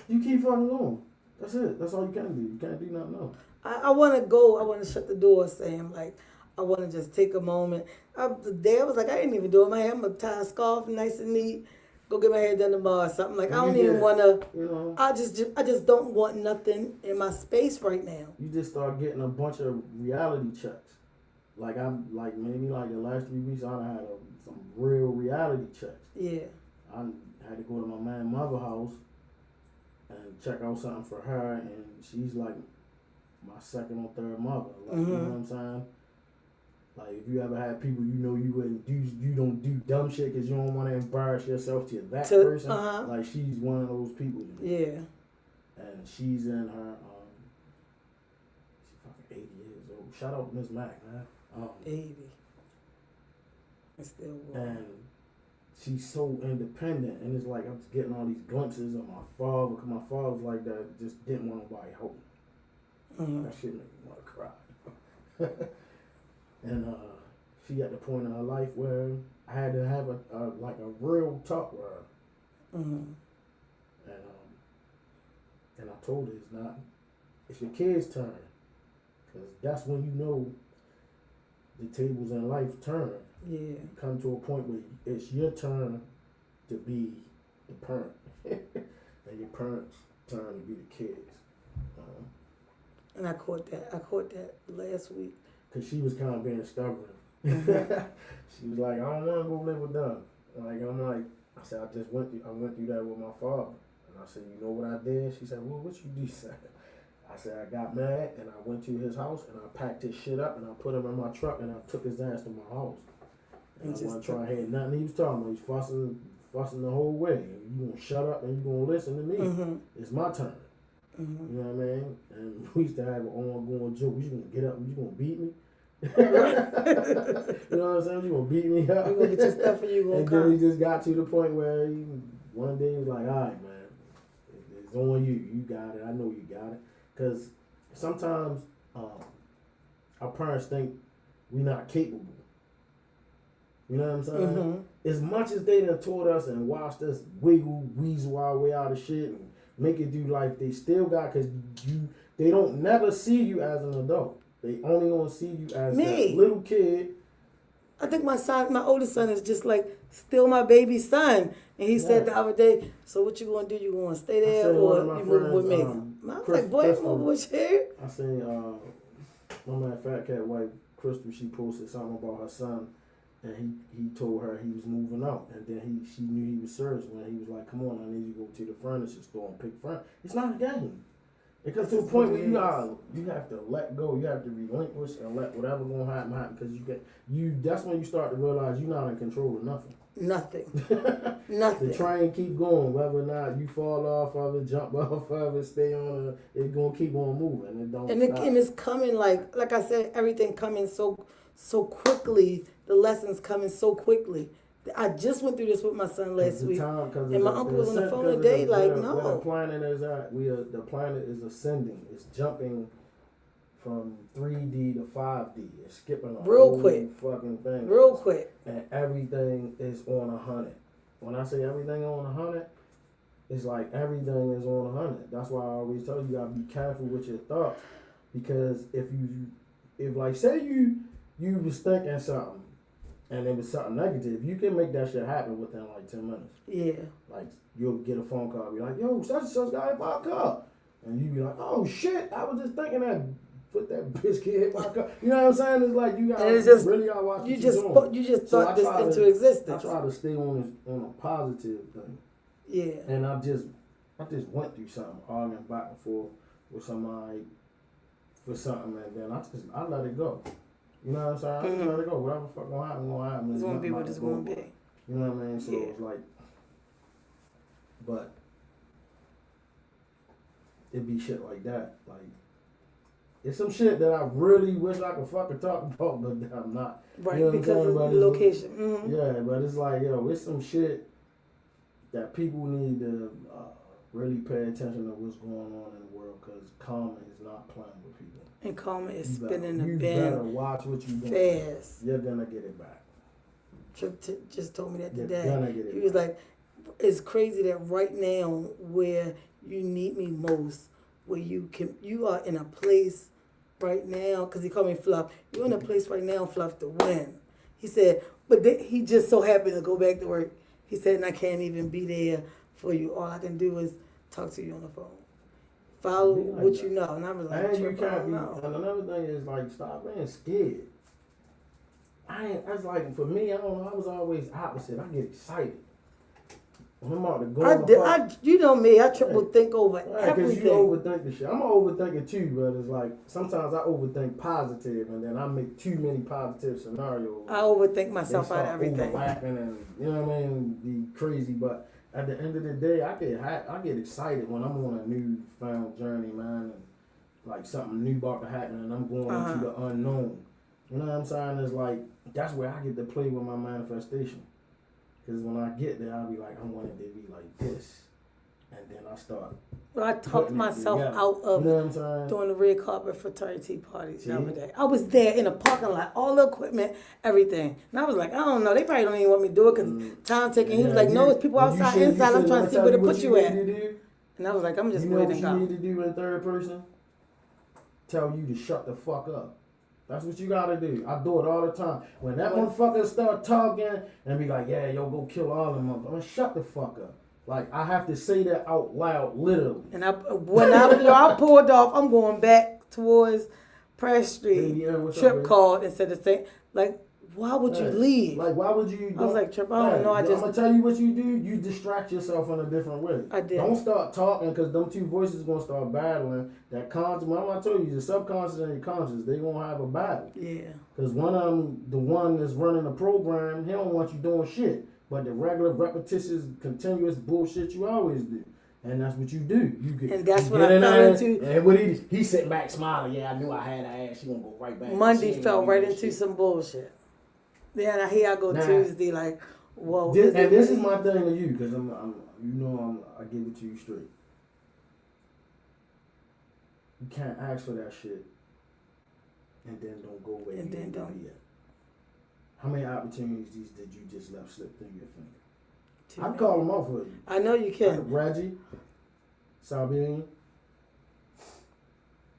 You keep fucking going. That's it. That's all you can do. You can't do nothing else. I want to go. I want to shut the door, Sam. Like, I want to just take a moment. The day I was like, I didn't even do it. My hair, I'm going to tie a scarf nice and neat. Go get my hair done tomorrow or something. Like, I don't even want to. You know, I just don't want nothing in my space right now. You just start getting a bunch of reality checks. Like, maybe the last 3 weeks, I had some real reality checks. Yeah. I had to go to my man mother house and check out something for her, and she's like my second or third mother. Like, you know what I'm saying? Like, if you ever had people you don't do dumb shit because you don't want to embarrass yourself to that person. Like, she's one of those people. Yeah. And she's in her, she's fucking 80 years old. Shout out to Miss Mac, man. 80. It's still work. And she's so independent, and it's like I'm just getting all these glimpses of my father, because my father was like that, just didn't want nobody help me. That shit made me want to cry. And she at the point in her life where I had to have a real talk with her. And I told her it's your kid's turn. Because that's when you know the tables in life turn. Yeah. You come to a point where it's your turn to be the parent. And your parents' turn to be the kids. And I caught that last week. Because she was kind of being stubborn. She was like, I don't want to go live with them. I said, I went through that with my father. And I said, you know what I did? She said, well, what you do? I said, I got mad and I went to his house and I packed his shit up and I put him in my truck and I took his ass to my house. And I wasn't trying to hear nothing he was talking about. He's fussing the whole way. You gonna shut up and you gonna listen to me. Mm-hmm. It's my turn. Mm-hmm. You know what I mean? And we used to have an ongoing joke. You gonna get up and you gonna beat me? You know what I'm saying? You gonna beat me up? You gonna get your stuff and you gonna and come. then he just got to the point where one day he was like, all right, man, it's on you. You got it. I know you got it. Because sometimes our parents think we're not capable. You know what I'm saying? Mm-hmm. As much as they done taught us and watched us weasel our way out of shit and make it do life, they still got, because they don't never see you as an adult. They only gonna see you as that little kid. I think my oldest son is just like still my baby son. And he said the other day, so what you gonna do? You gonna stay there or you moving with me? I was like, boy, I'm moving with you. I seen my man Fat Cat wife, Crystal, she posted something about her son. And he told her he was moving out, and then she knew he was serious when he was like, "Come on, I need you to go to the furniture store and pick furniture." It's not a game. It comes to a point where you have to let go. You have to relinquish and let whatever gonna happen because that's when you start to realize you're not in control of nothing. Nothing. The train keep going, whether or not you fall off of it, jump off of it, stay on it, it's gonna keep on moving. It don't stop. And it's coming like I said, everything coming so quickly. The lessons coming so quickly. I just went through this with my son last week, and my uncle was on the phone today. Where the planet is at, the planet is ascending. It's jumping from 3D to 5D. It's skipping a real whole quick, fucking thing. real quick, and everything is on 100. When I say everything on 100, it's like everything is on 100. That's why I always tell you, you gotta be careful with your thoughts, because if like say you was thinking something. And it was something negative, you can make that shit happen within like 10 minutes. Yeah. Like, you'll get a phone call, be like, yo, such and such guy hit my car. And you be like, oh shit, I was just thinking that, put that bitch kid hit my car. You know what I'm saying? It's like, you really gotta watch what you're doing. You just thought this into existence. I try to stay on a positive thing. Yeah. And I just went through something, arguing back and forth with somebody for something, and then I let it go. You know what I'm saying? I just let it go. Whatever the fuck gonna happen. It's gonna be what it's gonna be. You know what I mean? So it's like, but it be shit like that. Like, it's some shit that I really wish I could fucking talk about, but I'm not. Right, you know because of the location. Mm-hmm. Yeah, but it's like, yo, it's some shit that people need to really pay attention to what's going on in the world, because karma is not playing with people. And karma is spinning the bin. You better watch what you doing. Fast. You're gonna get it back. Trip just told me that today. You're gonna get it he was back. like, it's crazy that right now where you need me most, where you are in a place right now, because he called me Fluff. You're in a place right now, Fluff, to win. He said, but he just so happy to go back to work. He said, and I can't even be there for you. All I can do is talk to you on the phone. Follow like what that. You know. And I was like, and you can't be, and another thing is like, stop being scared. That's like, for me, I don't know, I was always opposite. I get excited. When I'm out to go you know me, I triple think over everything. Because you overthink the shit. I'm an overthinker too, but it's like, sometimes I overthink positive, and then I make too many positive scenarios. I overthink myself out of everything. Overlapping and, you know what I mean, be crazy, but at the end of the day, I get excited when I'm on a newfound journey, man, and like something new about to happen, and I'm going into the unknown. You know what I'm saying? It's like, that's where I get to play with my manifestation. Because when I get there, I'll be like, I want it to be like this. And then I start. Well, I talked myself out of doing the red carpet fraternity parties the other day. I was there in the parking lot, all the equipment, everything. And I was like, I don't know, they probably don't even want me to do it because time taking. He was like, no, it's people outside, inside. I'm trying to see where to put you at. And I was like, I'm just waiting. You know what you need to do in third person? tell you to shut the fuck up. That's what you gotta do. I do it all the time. When that motherfucker start talking and be like, yeah, yo, go kill all them motherfuckers. I'm like, shut the fuck up. Like, I have to say that out loud, literally. And I pulled off, I'm going back towards Press Street. Trip called and said the same. Like, why would you leave? Like, why would you? I was like, Trip, I don't know. I'm gonna tell you what you do. You distract yourself in a different way. I did. Don't start talking because them two voices gonna start battling. That conscious. Remember I told you, the subconscious and your conscious, they gonna have a battle. Yeah. Because one of them, the one that's running the program, he don't want you doing shit. But the regular, repetitious, continuous bullshit you always do. And that's what you do. And that's what I fell into. And what he sitting back smiling. Yeah, I knew I had her ass. She gonna go right back. Monday fell right into some bullshit. Then here I go Tuesday, like, whoa. This is my thing to you, because I give it to you straight. You can't ask for that shit, and then don't go where you need to be at. How many opportunities did you just let slip through your finger? I'd call them off for you. I know you can. Reggie, Sabine.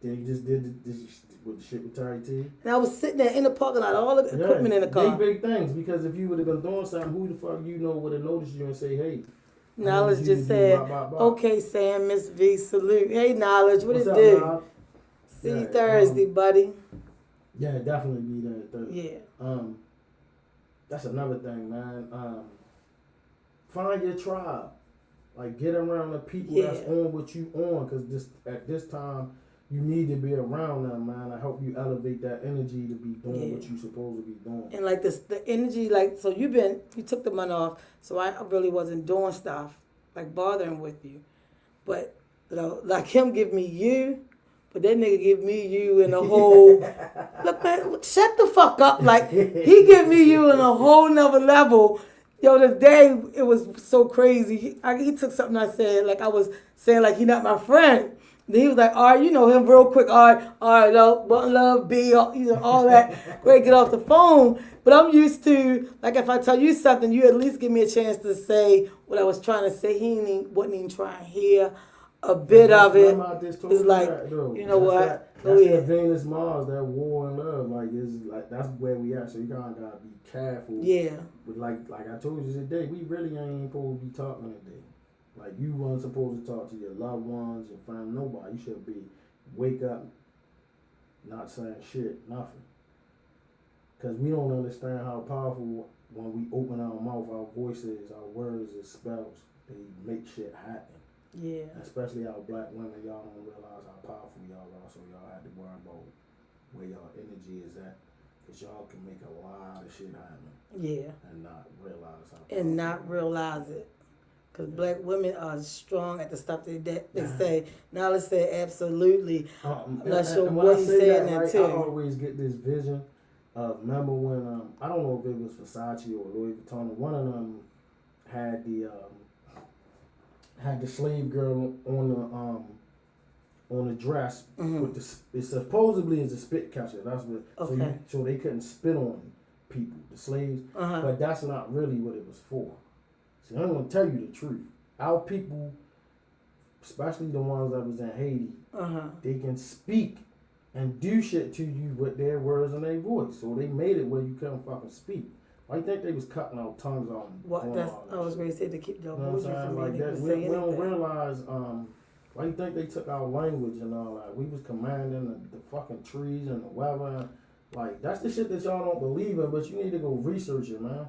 Then you just did this with the shit with Terry T. And I was sitting there in the parking lot, all the equipment in the car. They big things, because if you would have been doing something, who the fuck would have noticed you and say, hey. Knowledge just said, okay, Sam, Miss V, salute. Hey, Knowledge, what it do? Knowledge? See you Thursday, buddy. Yeah, definitely be there Thursday. Yeah. That's another thing, man. Find your tribe. Like, get around the people that's on what you on, because at this time, you need to be around them, man. I help you elevate that energy to be doing what you supposed to be doing. And like the energy, like, so you took the month off, so I really wasn't doing stuff, like bothering with you. But, like him give me you, but that nigga give me you in a whole, look man, shut the fuck up. Like, he give me you in a whole nother level. Yo, the day, it was so crazy. He took something I said, like I was saying, like, he not my friend. Then he was like, all right, you know him real quick. All right, one love, B, all that. Great, get off the phone. But I'm used to, like, if I tell you something, you at least give me a chance to say what I was trying to say. He wasn't even trying to hear a bit of it. It's like, you know what? That's that Venus Mars, that war and love. Like, that's where we at. So you kind of gotta be careful. Yeah. But like I told you today, we really ain't supposed to be talking today. Like, you weren't supposed to talk to your loved ones, your family, nobody. You should be wake up, not saying shit, nothing. Because we don't understand how powerful, when we open our mouth, our voices, our words, and spells, they make shit happen. Yeah. Especially our black women, y'all don't realize how powerful y'all are, so y'all have to worry about where y'all energy is at. Because y'all can make a lot of shit happen. Yeah. And not realize how powerful. And not realize it. Because black women are strong at the stuff they say. Now let's say absolutely. I'm not sure what he's saying that too. I always get this vision of, remember when, I don't know if it was Versace or Louis Vuitton, one of them had the slave girl on the dress with it supposedly is a spit catcher. That's what so they couldn't spit on people, the slaves. But that's not really what it was for. See, I'm gonna tell you the truth. Our people, especially the ones that was in Haiti, they can speak and do shit to you with their words and their voice. So they made it where you couldn't fucking speak. Why you think they was cutting our tongues off? I was going to say to keep your voice from like that. We don't realize. Why you think they took our language and all that? We was commanding the fucking trees and the weather. Like, that's the shit that y'all don't believe in, but you need to go research it, man.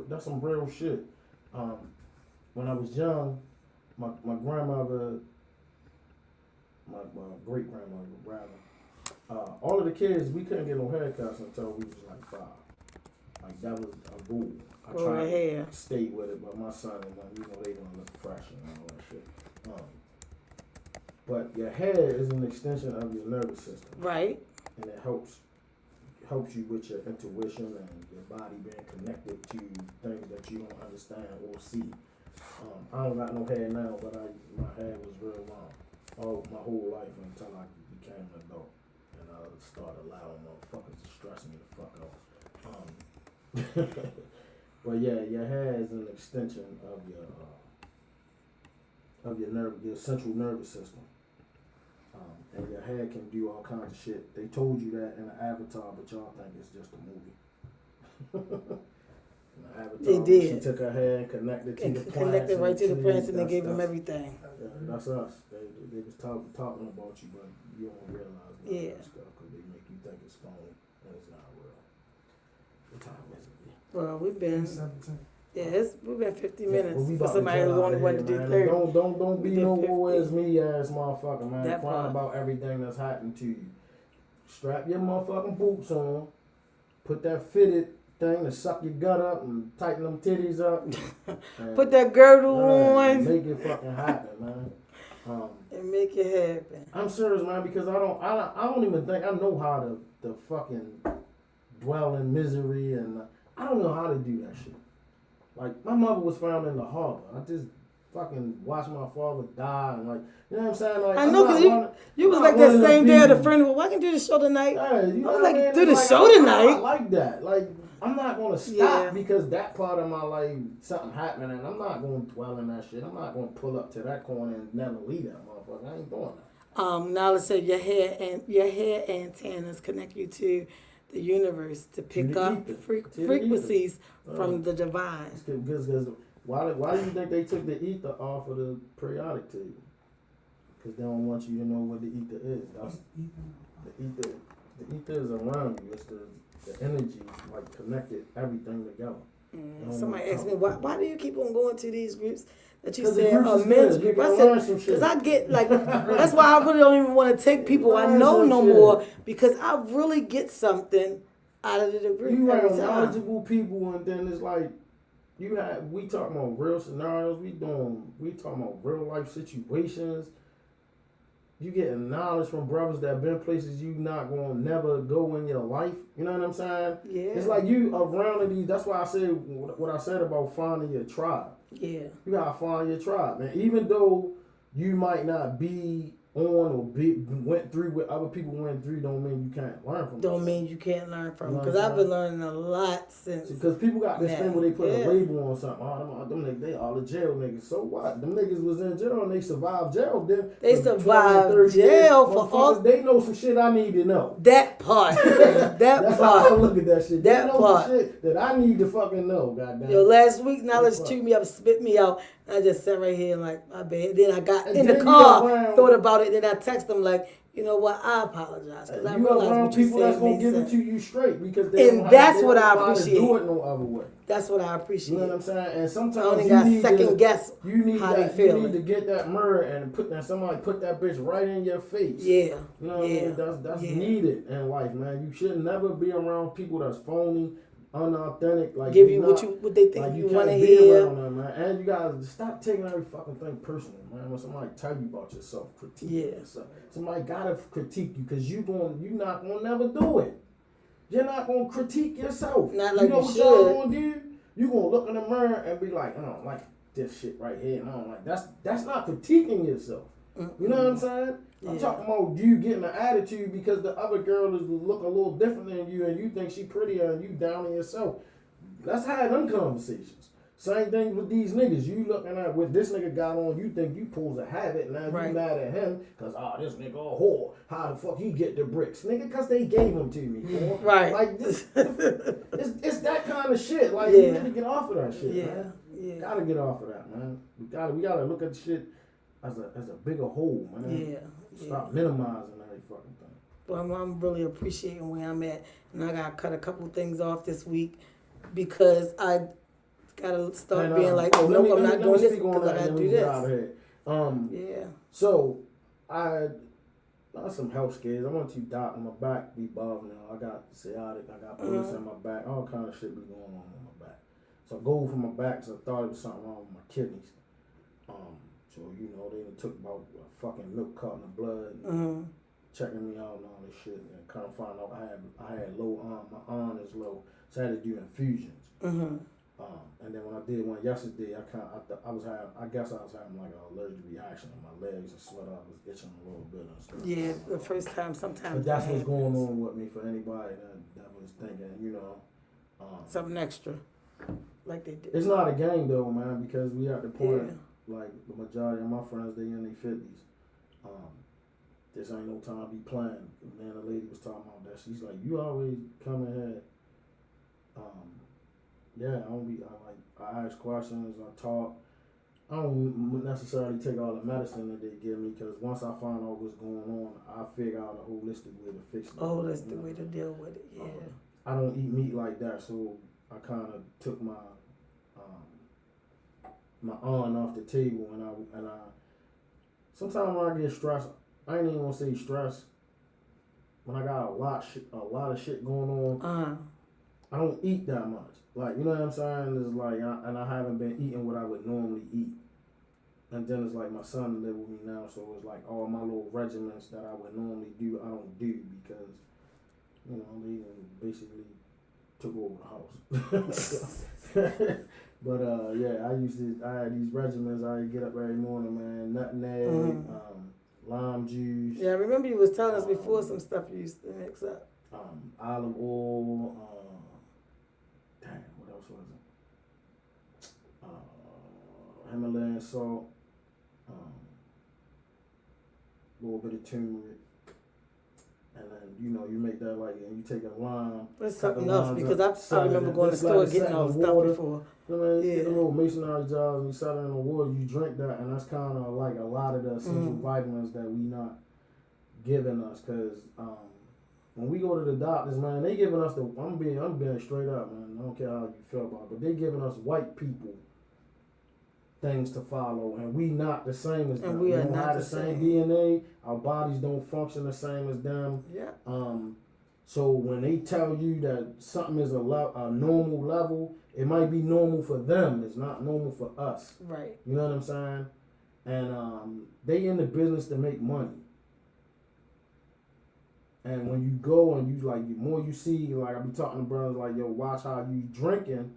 That's some real shit. When I was young, my grandmother, my great grandmother, rather, all of the kids, we couldn't get no haircuts until we was like 5. Like, that was a rule. I tried to stay with it, but my son and them, they don't look fresh and all that shit. But your hair is an extension of your nervous system. Right. And it helps you with your intuition and your body being connected to things that you don't understand or see. I don't got no hair now, but my hair was real long my whole life until I became an adult, and I started allowing motherfuckers to stress me the fuck out. But yeah, your hair is an extension of your central nervous system. And your hair can do all kinds of shit. They told you that in the Avatar, but y'all think it's just a movie. In the Avatar, they did. She took her hair and connected to the plants. Connected right to the plants, and they that's- gave him that's- everything. Yeah, that's us. They was talking about you, but you don't realize none of that stuff because they make you think it's phony and it's not real. What time is it? Well, we've been 17. we've been 50 Yeah, minutes well, we for about to somebody get who out only of wanted to here, do man. 30. Don't be We did no 50. woe is me ass motherfucker, man. That Crying part. about everything that's happening to you. Strap your motherfucking boots on. Put that fitted thing to suck your gut up and tighten them titties up. And, Put that girdle man, on make it fucking happen, man. and make it happen. I'm serious, man, because I don't even think I know how to fucking dwell in misery, and I don't know how to do that shit. Like, my mother was found in the harbor. I just fucking watched my father die, and like, you know what I'm saying? Like, I know, because you was like that same day of the funeral. Why can't you do the show tonight? Yeah, you know I was what like, mean? do the Like, show I'm tonight. not like that. Like, I'm not gonna stop Yeah. because that part of my life, something happened, and I'm not gonna dwell in that shit. I'm not gonna pull up to that corner and never leave that motherfucker. I ain't doing that. Now let's say your hair antennas connect you to the universe to pick the up ether. To the frequencies ether. from the divine. Because why do you think they took the ether off of the periodic table? Because they don't want you to know what the ether is. That's the ether. The ether is around you. It's the energy like connected everything together. Somebody asked me, why do you keep on going to these groups that you 'Cause the said groups are is men's good. You group? I gonna said, learn some shit. because I get like, that's why I really don't even want to take people I Learn know some no shit. more, because I really get something out of the group You every have time. knowledgeable people, and then it's like we talking about real scenarios. We talking about real life situations. You getting knowledge from brothers that been places you not gonna never go in your life. You know what I'm saying? Yeah. It's like you around these. That's why I said what I said about finding your tribe. Yeah. You gotta find your tribe, man. Even though you might not be on or went through what other people went through, don't mean you can't learn from. Don't them. mean you can't learn from You know them. what Because I'm I've been learning a lot since. Because people got this thing where they put Yeah. a label on something. Oh, them niggas, they all the jail niggas. So what? Them niggas was in jail and they survived jail. Then They for survived 20, 30 jail years. for all- They know some shit I need to know. That part. that That's how I part. look at that shit. That They know part. some shit that I need to fucking know. Goddamn. Yo, last week, knowledge What? chewed me up, spit me out. I just sat right here and like, my bad. Then I got And in the then you car, around- thought about it, then I text them like, you know what, I apologize. Because I You realized around what you people that's said gonna made give sense. it to you straight because they And don't that's they what don't I know how to appreciate. do it no other way. That's what I You appreciate. know what I'm saying? And I sometimes only you got need second to, guess you need how that, they you feeling. need to get that mirror and somebody put that bitch right in your face. Yeah. You know what I mean? That's Yeah. needed in life, man. You should never be around people that's phony, unauthentic. Like Give you not, what they think like you can't want to be hear. around them, man. And you gotta stop taking every fucking thing personal, man. When somebody tell you about yourself, critique yourself. Somebody gotta critique you because you not gonna never do it. You're not gonna critique yourself. Not like you know you what should. y'all gonna do? You gonna look in the mirror and be like, I don't like this shit right here, and I don't like that's not critiquing yourself. You know what I'm saying? I'm Yeah. talking about you getting an attitude because the other girl is look a little different than you, and you think she prettier, and you down on yourself. Let's have them conversations. Same thing with these niggas. You looking at what this nigga got on, you think you supposed to have it. Now Right. you mad at him because this nigga a whore. How the fuck he get the bricks, nigga? Because they gave them to me. Boy. Right. Like this, it's that kind of shit. Like Yeah. you need to get off of that shit, Yeah. man. Yeah. Gotta get off of that, man. We gotta look at the shit as a bigger whole, man. Yeah. Stop minimizing every fucking thing. But I'm really appreciating where I'm at. And I got to cut a couple things off this week because I got to start being like, oh, no, I'm not doing this because I got to do this. Yeah. So, I got some health scares. I went to doctor. My back be bothering now. I got sciatic. I got bullets in my back. All kind of shit be going on in my back. So I go for my back. So I thought it was something wrong with my kidneys. So they took about a fucking milk carton of blood, checking me out and all this shit, and kind of find out I had low arm. My arm is low, so I had to do infusions. And then when I did one yesterday, I guess I was having like an allergic reaction in my legs and sweat. I was itching a little bit and stuff. Yeah, the first time, sometimes. But that's what's going on with me for anybody that was thinking, something extra, like they did. It's not a game though, man, because we at the point, like the majority of my friends, they in their 50s. this ain't no time to be playing. And then the lady was talking about that. She's like, you always come in here. Yeah, I ask questions, I talk. I don't necessarily take all the medicine that they give me because once I find out what's going on, I figure out a holistic way to fix it. A holistic way to deal with it, yeah. I don't eat meat like that, so I kind of took my my aunt off the table, and I sometimes when I get stressed, I ain't even gonna say stress. When I got a lot of shit going on, I don't eat that much. Like, you know what I'm saying? It's like, I haven't been eating what I would normally eat. And then it's like my son live with me now, so it's like all my little regimens that I would normally do, I don't do because, you know, they basically took over the house. But yeah, I had these regimens. I get up every morning, man. Nutmeg, lime juice. Yeah, I remember you was telling us before some stuff you used to mix up. Olive oil. Damn, what else was it? Himalayan salt. A little bit of turmeric. And then, you know, you make that like, and you take a lime. That's something else because I remember going to the store getting all the stuff before. You know, you get a little masonry jars and you set it in the water, you drink that, and that's kind of like a lot of the essential vitamins that we not giving us. Because when we go to the doctors, man, they giving us I'm being straight up, man. I don't care how you feel about it, but they giving us white people things to follow, and we not the same as them. And we don't not have the the same same. DNA. Our bodies don't function the same as them. Yeah. So when they tell you that something is a normal level, it might be normal for them. It's not normal for us. Right. You know what I'm saying? And they in the business to make money. And when you go and you like, the more you see, like I be talking to brothers like, yo, watch how you drinking.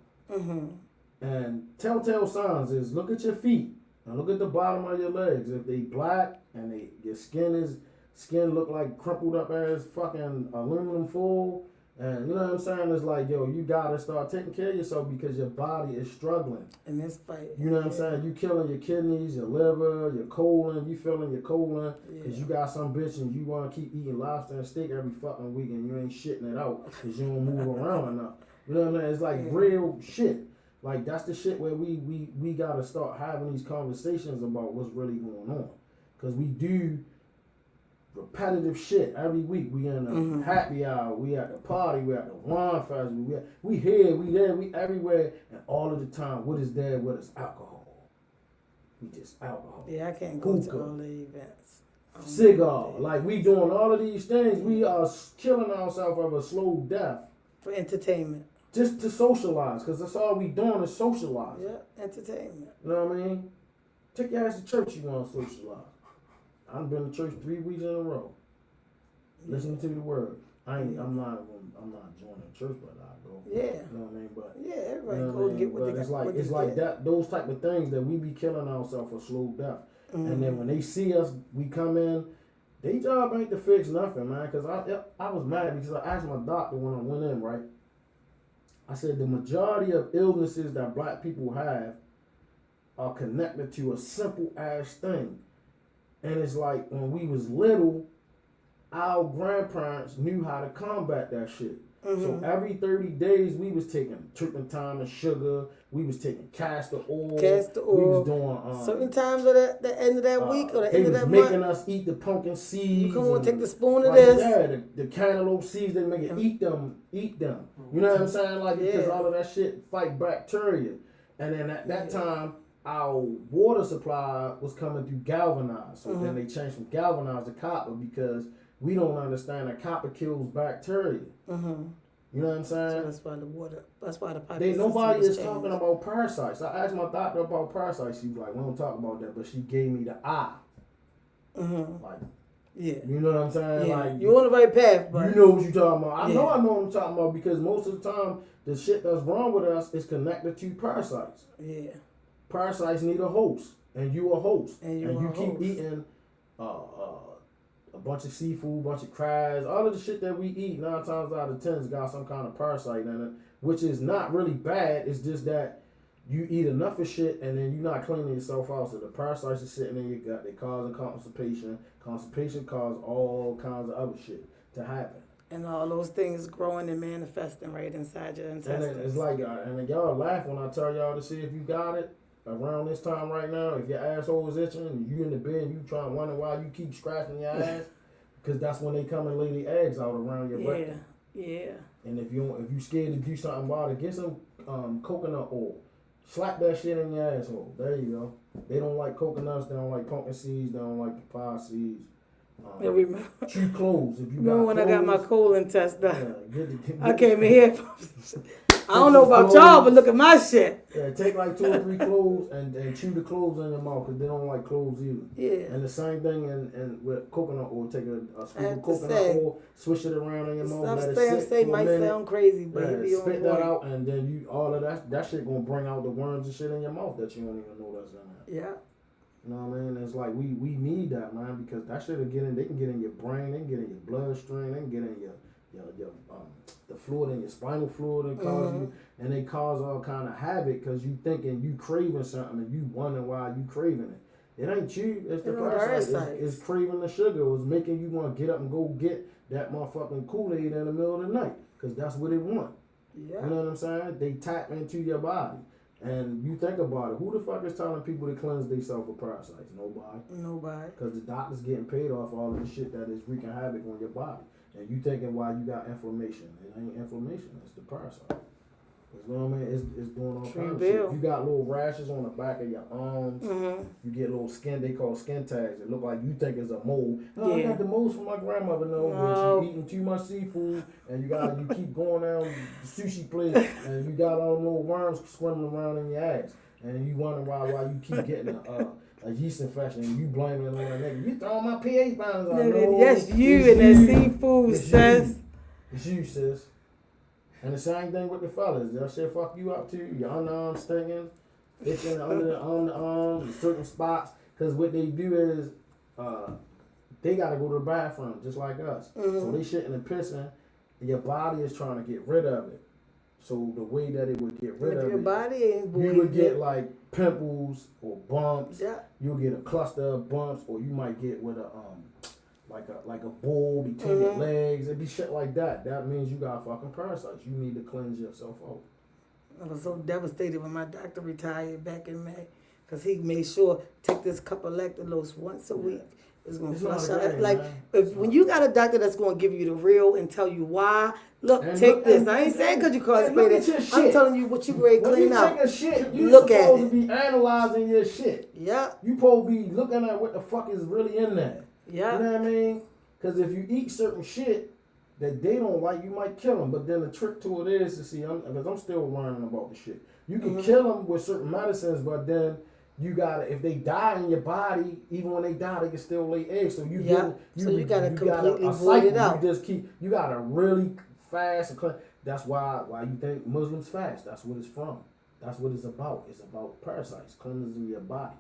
And telltale signs is look at your feet and look at the bottom of your legs. If they black and your skin look like crumpled up as fucking aluminum foil, and you know what I'm saying, it's like, yo, you gotta start taking care of yourself because your body is struggling in this fight. You know what I'm saying? You killing your kidneys, your liver, your colon. You feeling your colon because you got some bitch and you want to keep eating lobster and steak every fucking week and you ain't shitting it out because you don't move around enough. You know what I'm saying? It's like real shit. Like, that's the shit where we got to start having these conversations about what's really going on. Because we do repetitive shit every week. We in a happy hour, we at the party, we at the wine festival, we here, we there, we everywhere. And all of the time, what is there with us? Alcohol. We just alcohol. Yeah, I can't go to all the events. Cigar. Like, we doing all of these things. We are killing ourselves of a slow death. For entertainment. Just to socialize, because that's all we doing is socialize. Yeah, entertainment. You know what I mean? Take your ass to church, you want to socialize. I've been to church 3 weeks in a row. Listening to the word. I'm not joining church, but I go. Yeah. You know what I mean? But yeah, everybody you know go get what they got. It's like that. Those type of things that we be killing ourselves for slow death. And then when they see us, we come in. They job ain't to fix nothing, man. Because I was mad because I asked my doctor when I went in, right? I said the majority of illnesses that black people have are connected to a simple ass thing. And it's like when we was little, our grandparents knew how to combat that shit. So every 30 days we was taking turpentine and sugar. We was taking castor oil. We was doing certain times at the end of that week or the end of that month. They was making us eat the pumpkin seeds. You come on, take the spoon of this. Yeah, the cantaloupe seeds. They make it eat them. You know what I'm saying? Like because all of that shit fight bacteria. And then at that time, our water supply was coming through galvanized. So then they changed from galvanized to copper because we don't understand that copper kills bacteria. You know what I'm saying? So that's why the pipe nobody is talking about parasites. I asked my doctor about parasites. She was like, we don't talk about that, but she gave me the eye. Like, you know what I'm saying? Yeah. Like, you on the right path, but you know what you're talking about. I know what I'm talking about because most of the time the shit that's wrong with us is connected to parasites. Yeah. Parasites need a host, and you a host, and you keep eating a bunch of seafood, bunch of crabs, all of the shit that we eat 9 times out of 10 has got some kind of parasite in it, which is not really bad. It's just that you eat enough of shit, and then you're not cleaning yourself out, so the parasites are sitting in your gut. They causing constipation. Constipation causes all kinds of other shit to happen. And all those things growing and manifesting right inside your intestines. And it's like, and y'all laugh when I tell y'all to see if you got it. Around this time right now, if your asshole is itching and you in the bed and you trying to wonder why you keep scratching your ass, because that's when they come and lay the eggs out around your butt. Yeah. And if you scared to do something about it, get some coconut oil. Slap that shit in your asshole. There you go. They don't like coconuts. They don't like pumpkin seeds. They don't like papaya seeds. Chew cloves. If you remember when cloves, I got my colon test done? Get I came in here. I don't know about y'all, but look at my shit. Yeah, take like 2 or 3 cloves and chew the cloves in your mouth because they don't like cloves either. Yeah. And the same thing in with coconut oil. Take a scoop of coconut oil, swish it around in your mouth, let it sit for a minute. Sound crazy, but spit that out, and then you all of that shit gonna bring out the worms and shit in your mouth that you don't even know that's in there. Yeah. You know what I mean? It's like we need that, man, because that shit will get in. They can get in your brain, they can get in your bloodstream, they can get in your the fluid in your spinal fluid and cause you, and they cause all kind of havoc because you thinking you craving something and you wondering why you craving it. It ain't you, it's the parasite. It's craving the sugar. It's making you want to get up and go get that motherfucking Kool-Aid in the middle of the night because that's what they want. Yeah. You know what I'm saying? They tap into your body. And you think about it, who the fuck is telling people to cleanse themselves of parasites? Nobody. Because the doctor's getting paid off all of the shit that is wreaking havoc on your body. And you thinking why you got inflammation. It ain't inflammation, it's the parasite. You know what I mean? It's doing all kinds of shit. You got little rashes on the back of your arms. You get little skin, they call skin tags. It look like you think it's a mole. Oh, I got the moles from my grandmother. No, but you eating too much seafood and you keep going down the sushi plate and you got all the little worms swimming around in your ass. And you wonder why you keep getting a yeast infection and you blaming it on that nigga. You throwing my pH balance out. No, that's you and that seafood, sis. It's you, sis. And the same thing with the fellas. That shit fuck you up too. Your underarms stinging, itching under the arms, certain spots. Because what they do is they got to go to the bathroom just like us. So they shitting and pissing. And your body is trying to get rid of it. So the way that it would get rid of it, your body ain't you would get like pimples or bumps. Yeah. You'll get a cluster of bumps, or you might get with a like a bowl between your legs. It'd be shit like that. That means you got fucking parasites. You need to cleanse yourself out. I was so devastated when my doctor retired back in May, because he made sure take this cup of lactulose once a week. It's gonna flush out. Like when you got a doctor that's gonna give you the real and tell you why. Look, take this. I ain't saying because you constipated. I'm telling you what you ready to clean out. When you take a shit, you look at supposed to be analyzing your shit. Yeah. You supposed to be looking at what the fuck is really in there. Yeah. You know what I mean? Because if you eat certain shit that they don't like, you might kill them. But then the trick to it is to see, because I'm still learning about the shit. You can kill them with certain medicines, but then you gotta, if they die in your body, even when they die, they can still lay eggs. So you gotta completely void it out. You gotta really fast and clean. That's why you think Muslims fast. That's what it's from. That's what it's about. It's about parasites, cleansing your body.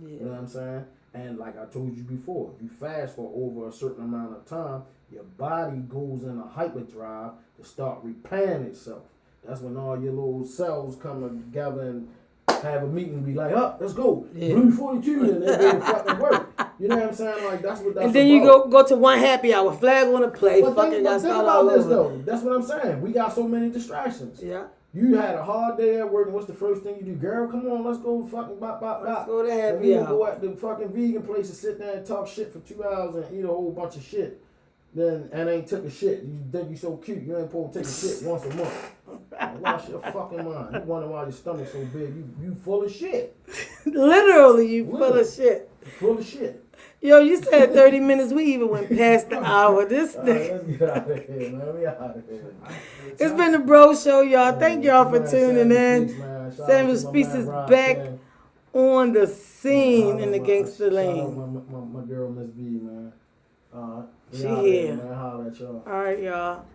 Yeah. You know what I'm saying? And like I told you before, if you fast for over a certain amount of time, your body goes in a hyperdrive to start repairing itself. That's when all your little cells come together and have a meeting and be like, oh, let's go. Blue 42, and they go to fucking work. You know what I'm saying? Like, that's what that's and then about. You go to one happy hour, flag on the play. But think about this, though. That's what I'm saying. We got so many distractions. Yeah. You had a hard day at work, and what's the first thing you do? Girl, come on, let's go fucking bop. Let's go to happy hour. Go at the fucking vegan place and sit there and talk shit for 2 hours and eat a whole bunch of shit. Then, and ain't took a shit. You think you so cute. You ain't supposed to take a shit once a month. Wash your fucking mind. You wonder why your stomach's so big. You full of shit. Literally, you full of shit. Full of shit. Yo, you said 30 minutes. We even went past the hour. This thing. Let's get out of here, man. We out of here. It's been the Bro Show, y'all. Thank y'all for tuning in. Samuel Speaks is back on the scene in the gangster lane. My girl, Miss V, man. She here. Man. Holla at y'all. All right, y'all.